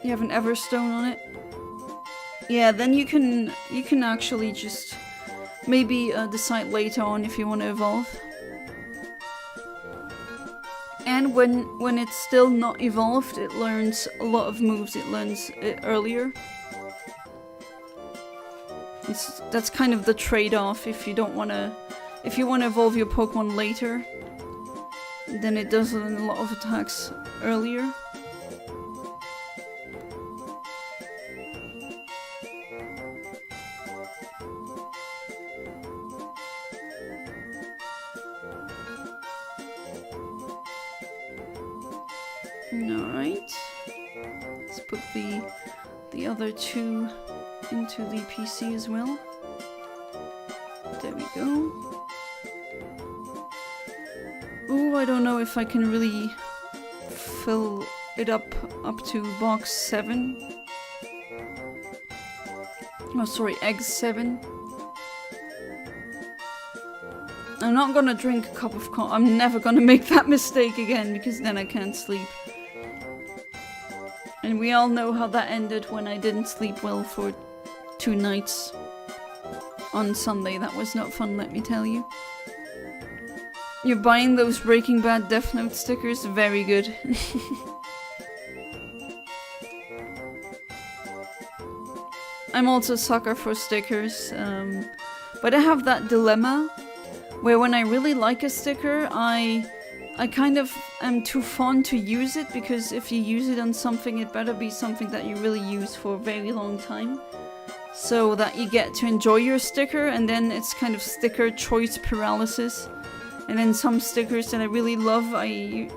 You have an Everstone on it? Yeah, then you can actually just maybe decide later on if you want to evolve. And when it's still not evolved, it learns a lot of moves. It learns it earlier. That's kind of the trade-off. If you want to evolve your Pokemon later, then it does learn a lot of attacks earlier. Alright. Let's put the other two into the PC as well. There we go. Ooh, I don't know if I can really fill it up to box 7. Oh, sorry, egg 7. I'm not gonna drink a cup of coffee. I'm never gonna make that mistake again, because then I can't sleep. And we all know how that ended when I didn't sleep well for 2 nights on Sunday. That was not fun, let me tell you. You're buying those Breaking Bad Death Note stickers? Very good. I'm also a sucker for stickers, but I have that dilemma where when I really like a sticker, I kind of am too fond to use it, because if you use it on something, it better be something that you really use for a very long time, so that you get to enjoy your sticker, and then it's kind of sticker choice paralysis. And then some stickers that I really love, I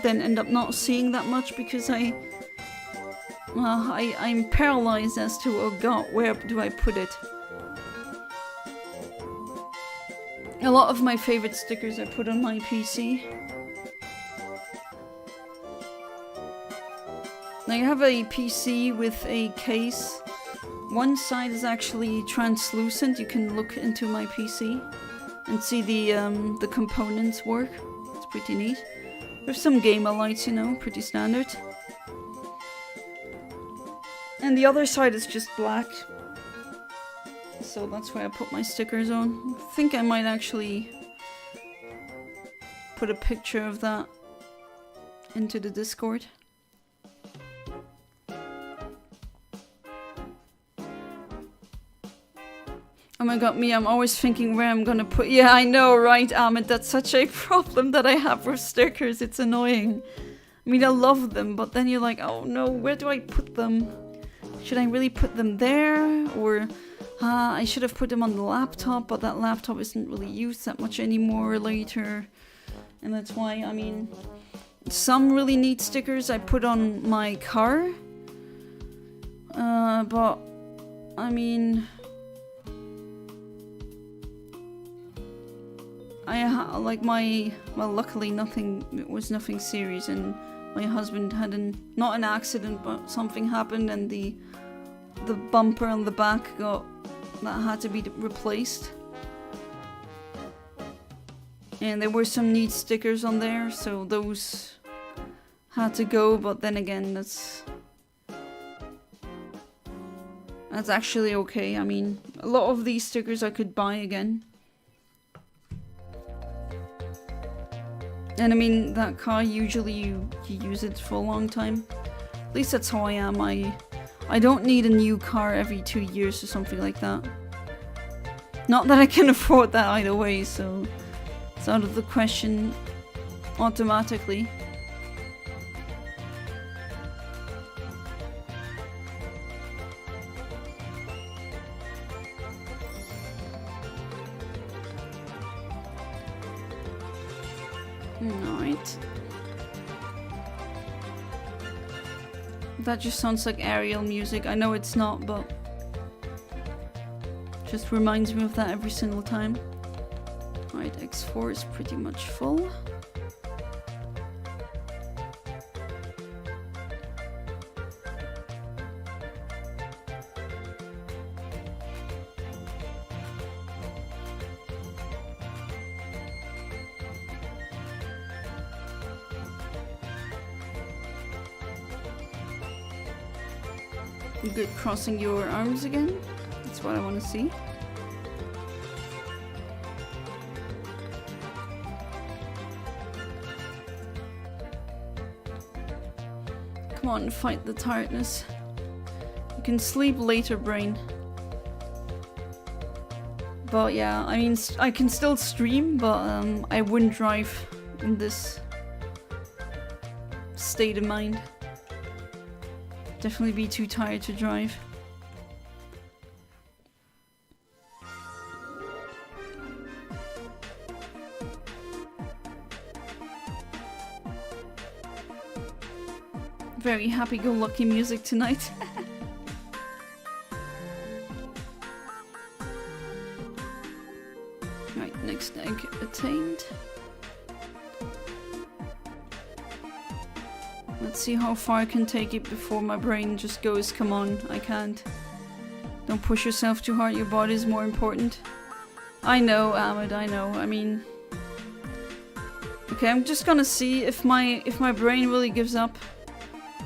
then end up not seeing that much, because I'm paralyzed as to, oh god, where do I put it? A lot of my favorite stickers I put on my PC. I have a PC with a case. One side is actually translucent. You can look into my PC and see the components work. It's pretty neat. There's some gamer lights, you know, pretty standard. And the other side is just black. So that's where I put my stickers on. I think I might actually put a picture of that into the Discord. Oh my god, me, I'm always thinking where I'm gonna put... Yeah, I know, right, Ahmed? That's such a problem that I have with stickers. It's annoying. I mean, I love them, but then you're like, oh no, where do I put them? Should I really put them there? Or... I should have put them on the laptop, but that laptop isn't really used that much anymore later. And that's why, I mean, some really neat stickers I put on my car. But, I mean... well, luckily it was nothing serious, and my husband had not an accident, but something happened, and the bumper on the back that had to be replaced. And there were some neat stickers on there, so those had to go, but then again, that's actually okay. I mean, a lot of these stickers I could buy again. And I mean, that car, usually you use it for a long time. At least that's how I am. I don't need a new car every 2 years or something like that. Not that I can afford that either way, so it's out of the question automatically. Alright. That just sounds like Ariel music. I know it's not, but just reminds me of that every single time. Alright, X4 is pretty much full. Good, crossing your arms again. That's what I want to see. Come on, fight the tiredness. You can sleep later, brain. But yeah, I mean, I can still stream, but I wouldn't drive in this state of mind. Definitely be too tired to drive. Very happy-go-lucky music tonight. Right, next egg attained. Let's see how far I can take it before my brain just goes, come on, I can't. Don't push yourself too hard, your body is more important. I know, Ahmed, I know, I mean... Okay, I'm just gonna see if my brain really gives up.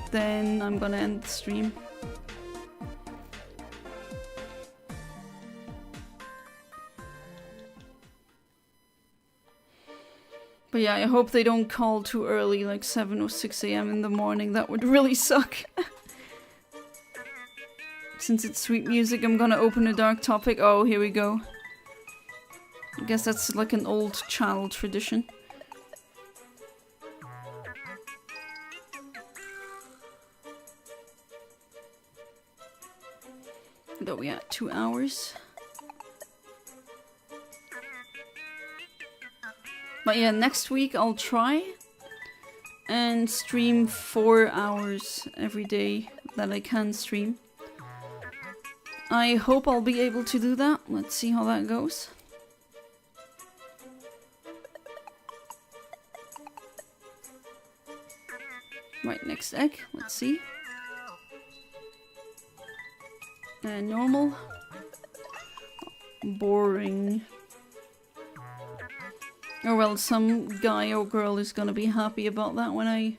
Then I'm gonna end the stream. But yeah, I hope they don't call too early, like 7 or 6 AM in the morning. That would really suck. Since it's sweet music, I'm gonna open a dark topic. Oh, here we go. I guess that's like an old child tradition. What are we at? 2 hours? But yeah, next week I'll try and stream 4 hours every day that I can stream. I hope I'll be able to do that. Let's see how that goes. Right, next egg. Let's see. Normal. Boring. Oh well, some guy or girl is gonna be happy about that when I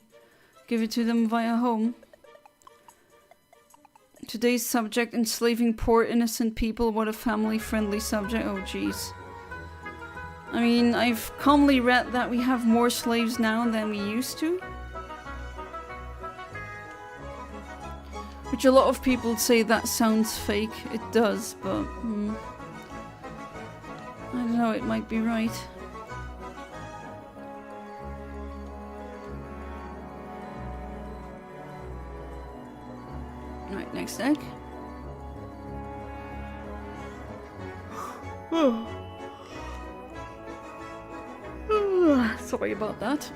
give it to them via home. Today's subject, enslaving poor innocent people. What a family-friendly subject. Oh jeez. I mean, I've commonly read that we have more slaves now than we used to. Which a lot of people say that sounds fake. It does, but... I don't know, it might be right. Right, next egg. Sorry about that.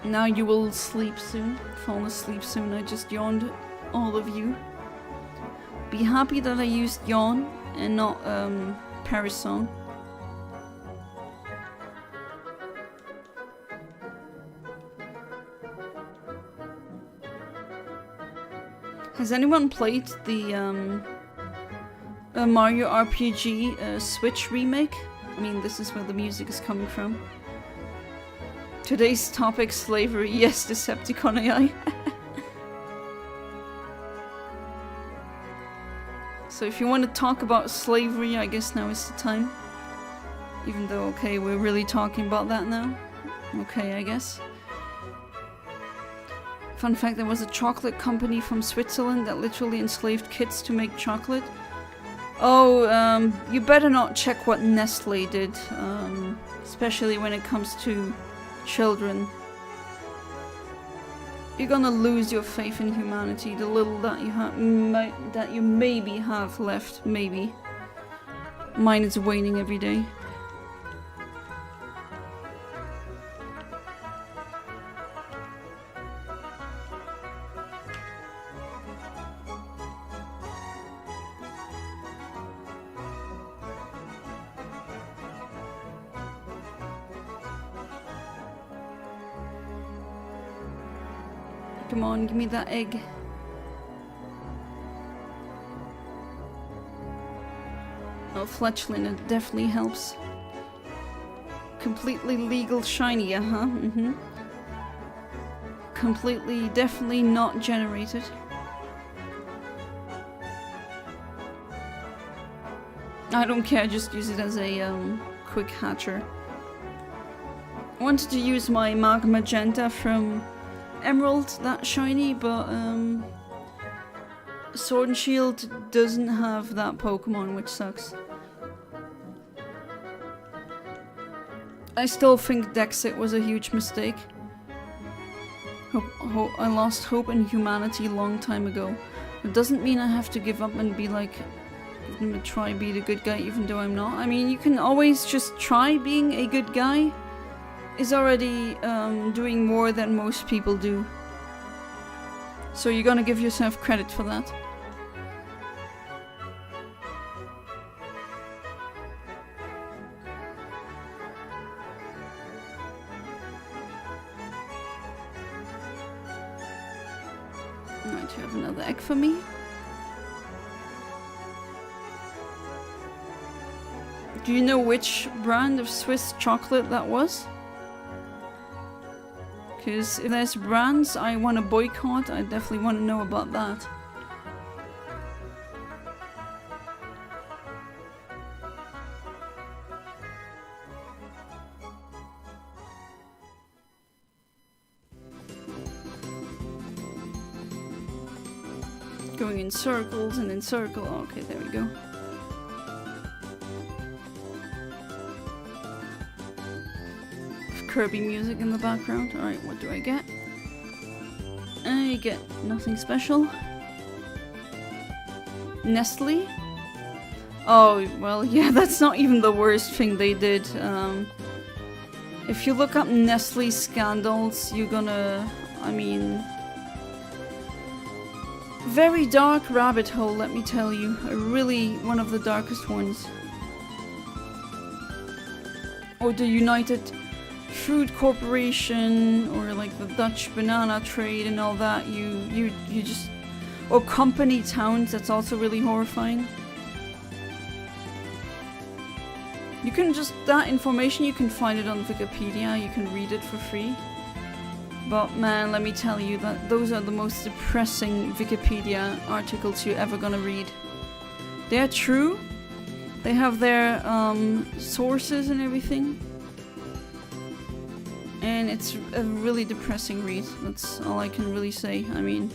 Now you will sleep soon. Fall asleep soon. I just yawned, all of you. Be happy that I used yawn and not Paris song. Has anyone played the Mario RPG Switch remake? I mean, this is where the music is coming from. Today's topic, slavery. Yes, Decepticon AI. So if you want to talk about slavery, I guess now is the time. Even though, okay, we're really talking about that now. Okay, I guess. Fun fact, there was a chocolate company from Switzerland that literally enslaved kids to make chocolate. Oh, you better not check what Nestle did. Especially when it comes to children. You're gonna lose your faith in humanity, the little that you have, that you maybe have left, maybe. Mine is waning every day. Come on, give me that egg. Oh, fletchling, it definitely helps. Completely legal shiny, Completely, definitely not generated. I don't care, just use it as a quick hatcher. I wanted to use my Magenta from Emerald, that shiny, but Sword and Shield doesn't have that Pokemon, which sucks. I still think Dexit was a huge mistake. I lost hope in humanity a long time ago. It doesn't mean I have to give up and be like, I'm gonna try be the good guy even though I'm not. I mean, you can always just try being a good guy. Is already doing more than most people do. So you're gonna give yourself credit for that. Right, you have another egg for me. Do you know which brand of Swiss chocolate that was? Because if there's brands I want to boycott, I definitely want to know about that. Going in circles and in circle. Oh, okay, there we go. Kirby music in the background. Alright, what do I get? I get nothing special. Nestle? Oh, well, yeah, that's not even the worst thing they did. If you look up Nestle scandals, you're gonna... I mean... Very dark rabbit hole, let me tell you. Really one of the darkest ones. Or the United Food Corporation, or like the Dutch banana trade and all that. You just... Or company towns, that's also really horrifying. You can just... That information, you can find it on Wikipedia, you can read it for free. But man, let me tell you that those are the most depressing Wikipedia articles you're ever gonna read. They're true. They have their sources and everything. And it's a really depressing read. That's all I can really say. I mean...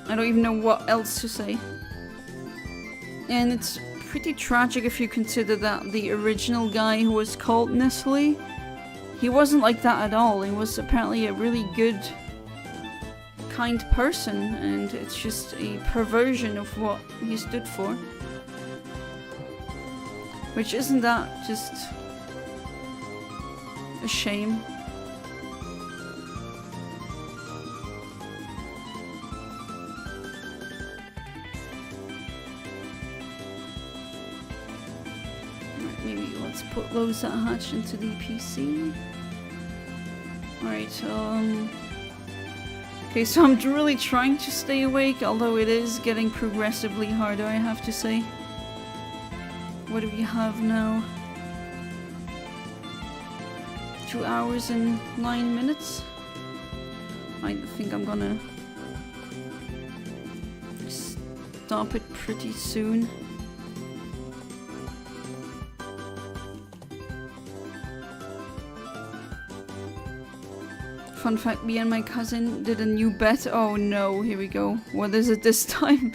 I don't even know what else to say. And it's pretty tragic if you consider that the original guy who was called Nestle, he wasn't like that at all. He was apparently a really good, kind person, and it's just a perversion of what he stood for. Which, isn't that just a shame? Right, maybe let's put those that hatch into the PC. Alright, okay, so I'm really trying to stay awake, although it is getting progressively harder, I have to say. What do we have now? 2 hours and 9 minutes? I think I'm gonna stop it pretty soon. Fun fact, me and my cousin did a new bet. Oh no, here we go. What is it this time?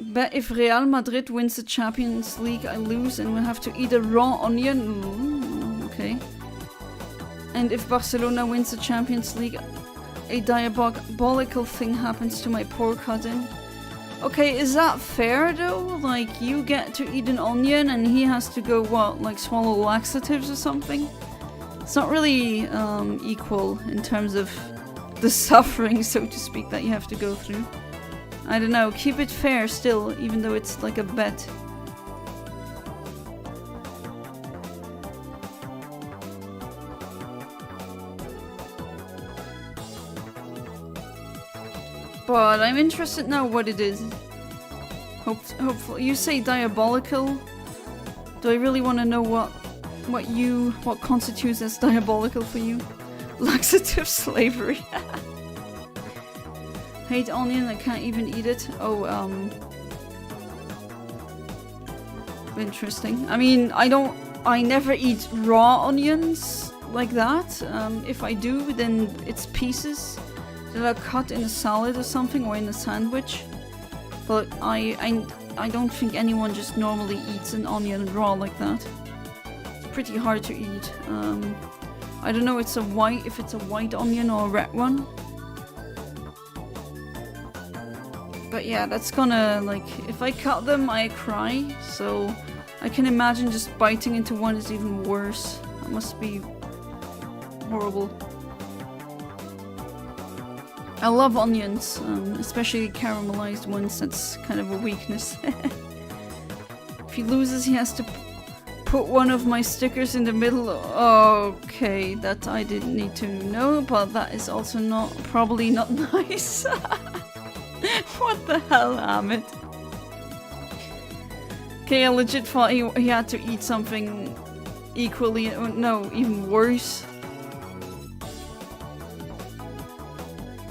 Bet if Real Madrid wins the Champions League, I lose and we'll have to eat a raw onion. Ooh, okay. And if Barcelona wins the Champions League, a diabolical thing happens to my poor cousin. Okay, is that fair though? Like, you get to eat an onion and he has to go, what, like swallow laxatives or something? It's not really equal in terms of the suffering, so to speak, that you have to go through. I don't know, keep it fair still, even though it's like a bet. But I'm interested now what it is. Hopefully, you say diabolical. Do I really want to know what constitutes as diabolical for you? Laxative slavery. Hate onion, I can't even eat it. Oh, interesting. I mean, I never eat raw onions like that. If I do, then it's pieces that are cut in a salad or something, or in a sandwich. But I don't think anyone just normally eats an onion raw like that. It's pretty hard to eat. I don't know if it's a white onion or a red one. But yeah, that's gonna, like, if I cut them, I cry. So I can imagine just biting into one is even worse. That must be horrible. I love onions, especially caramelized ones. That's kind of a weakness. If he loses, he has to put one of my stickers in the middle. Okay, that I didn't need to know, but that is also probably not nice. What the hell, Amit? Okay, I legit thought he had to eat something equally, no, even worse.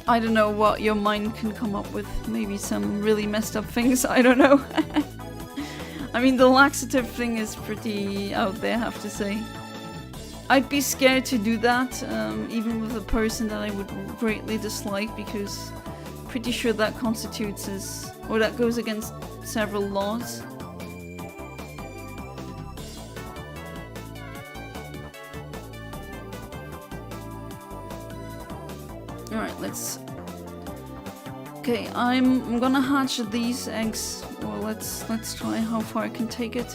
I don't know what your mind can come up with. Maybe some really messed up things, I don't know. I mean, the laxative thing is pretty out there, I have to say. I'd be scared to do that, even with a person that I would greatly dislike, because I'm pretty sure that constitutes as, or that goes against several laws. Alright, let's... Okay, I'm gonna hatch these eggs. Well, let's try how far I can take it.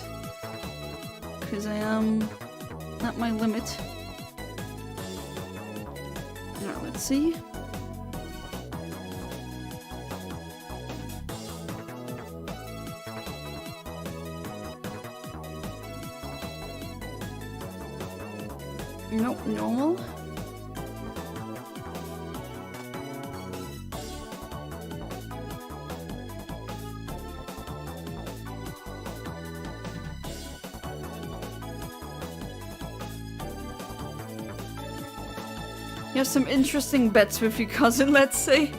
Because I am at my limit. Alright, let's see. Nope, normal. You have some interesting bets with your cousin, let's say.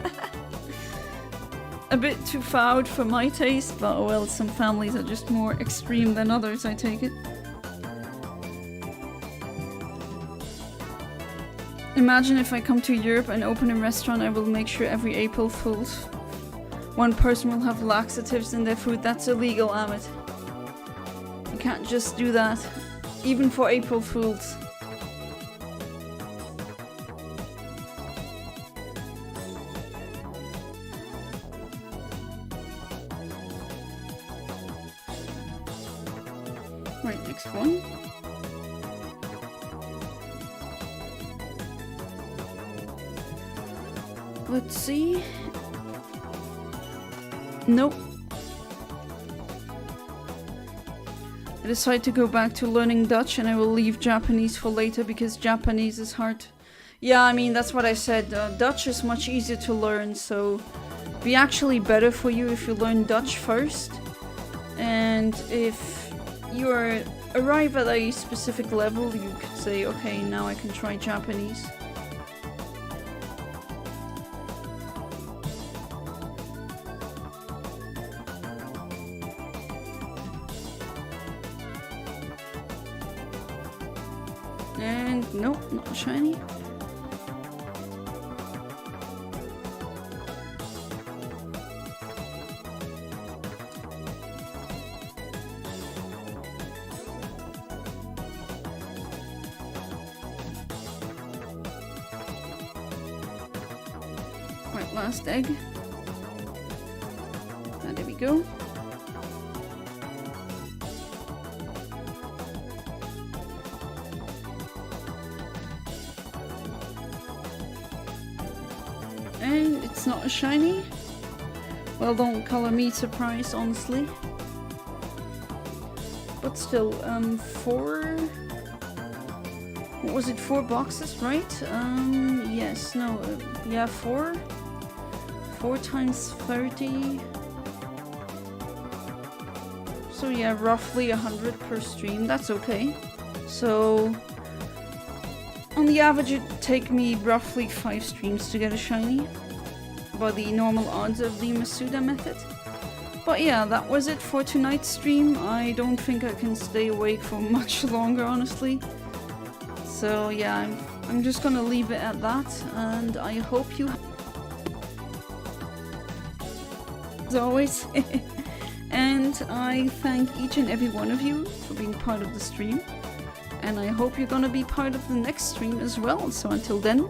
A bit too far out for my taste, but well, some families are just more extreme than others, I take it. Imagine if I come to Europe and open a restaurant, I will make sure every April Fool's one person will have laxatives in their food. That's illegal, Amit. You can't just do that, even for April Fools. Right, next one. Let's see. Nope. I decide to go back to learning Dutch, and I will leave Japanese for later because Japanese is hard. Yeah, I mean, that's what I said. Dutch is much easier to learn, so it'd be actually better for you if you learn Dutch first. And if you arrive at a specific level, you could say, okay, now I can try Japanese. And nope, not shiny. Right, last egg. And there we go. And it's not a shiny. Well, don't color me surprised, honestly. But still, 4... What was it, 4 boxes, right? Yes, no, yeah, 4. 4 times 30. So yeah, roughly 100 per stream. That's okay. So on the average, it'd take me roughly 5 streams to get a shiny, by the normal odds of the Masuda method. But yeah, that was it for tonight's stream. I don't think I can stay awake for much longer, honestly. So yeah, I'm just gonna leave it at that, and I hope you as always. And I thank each and every one of you for being part of the stream. And I hope you're gonna be part of the next stream as well. So until then,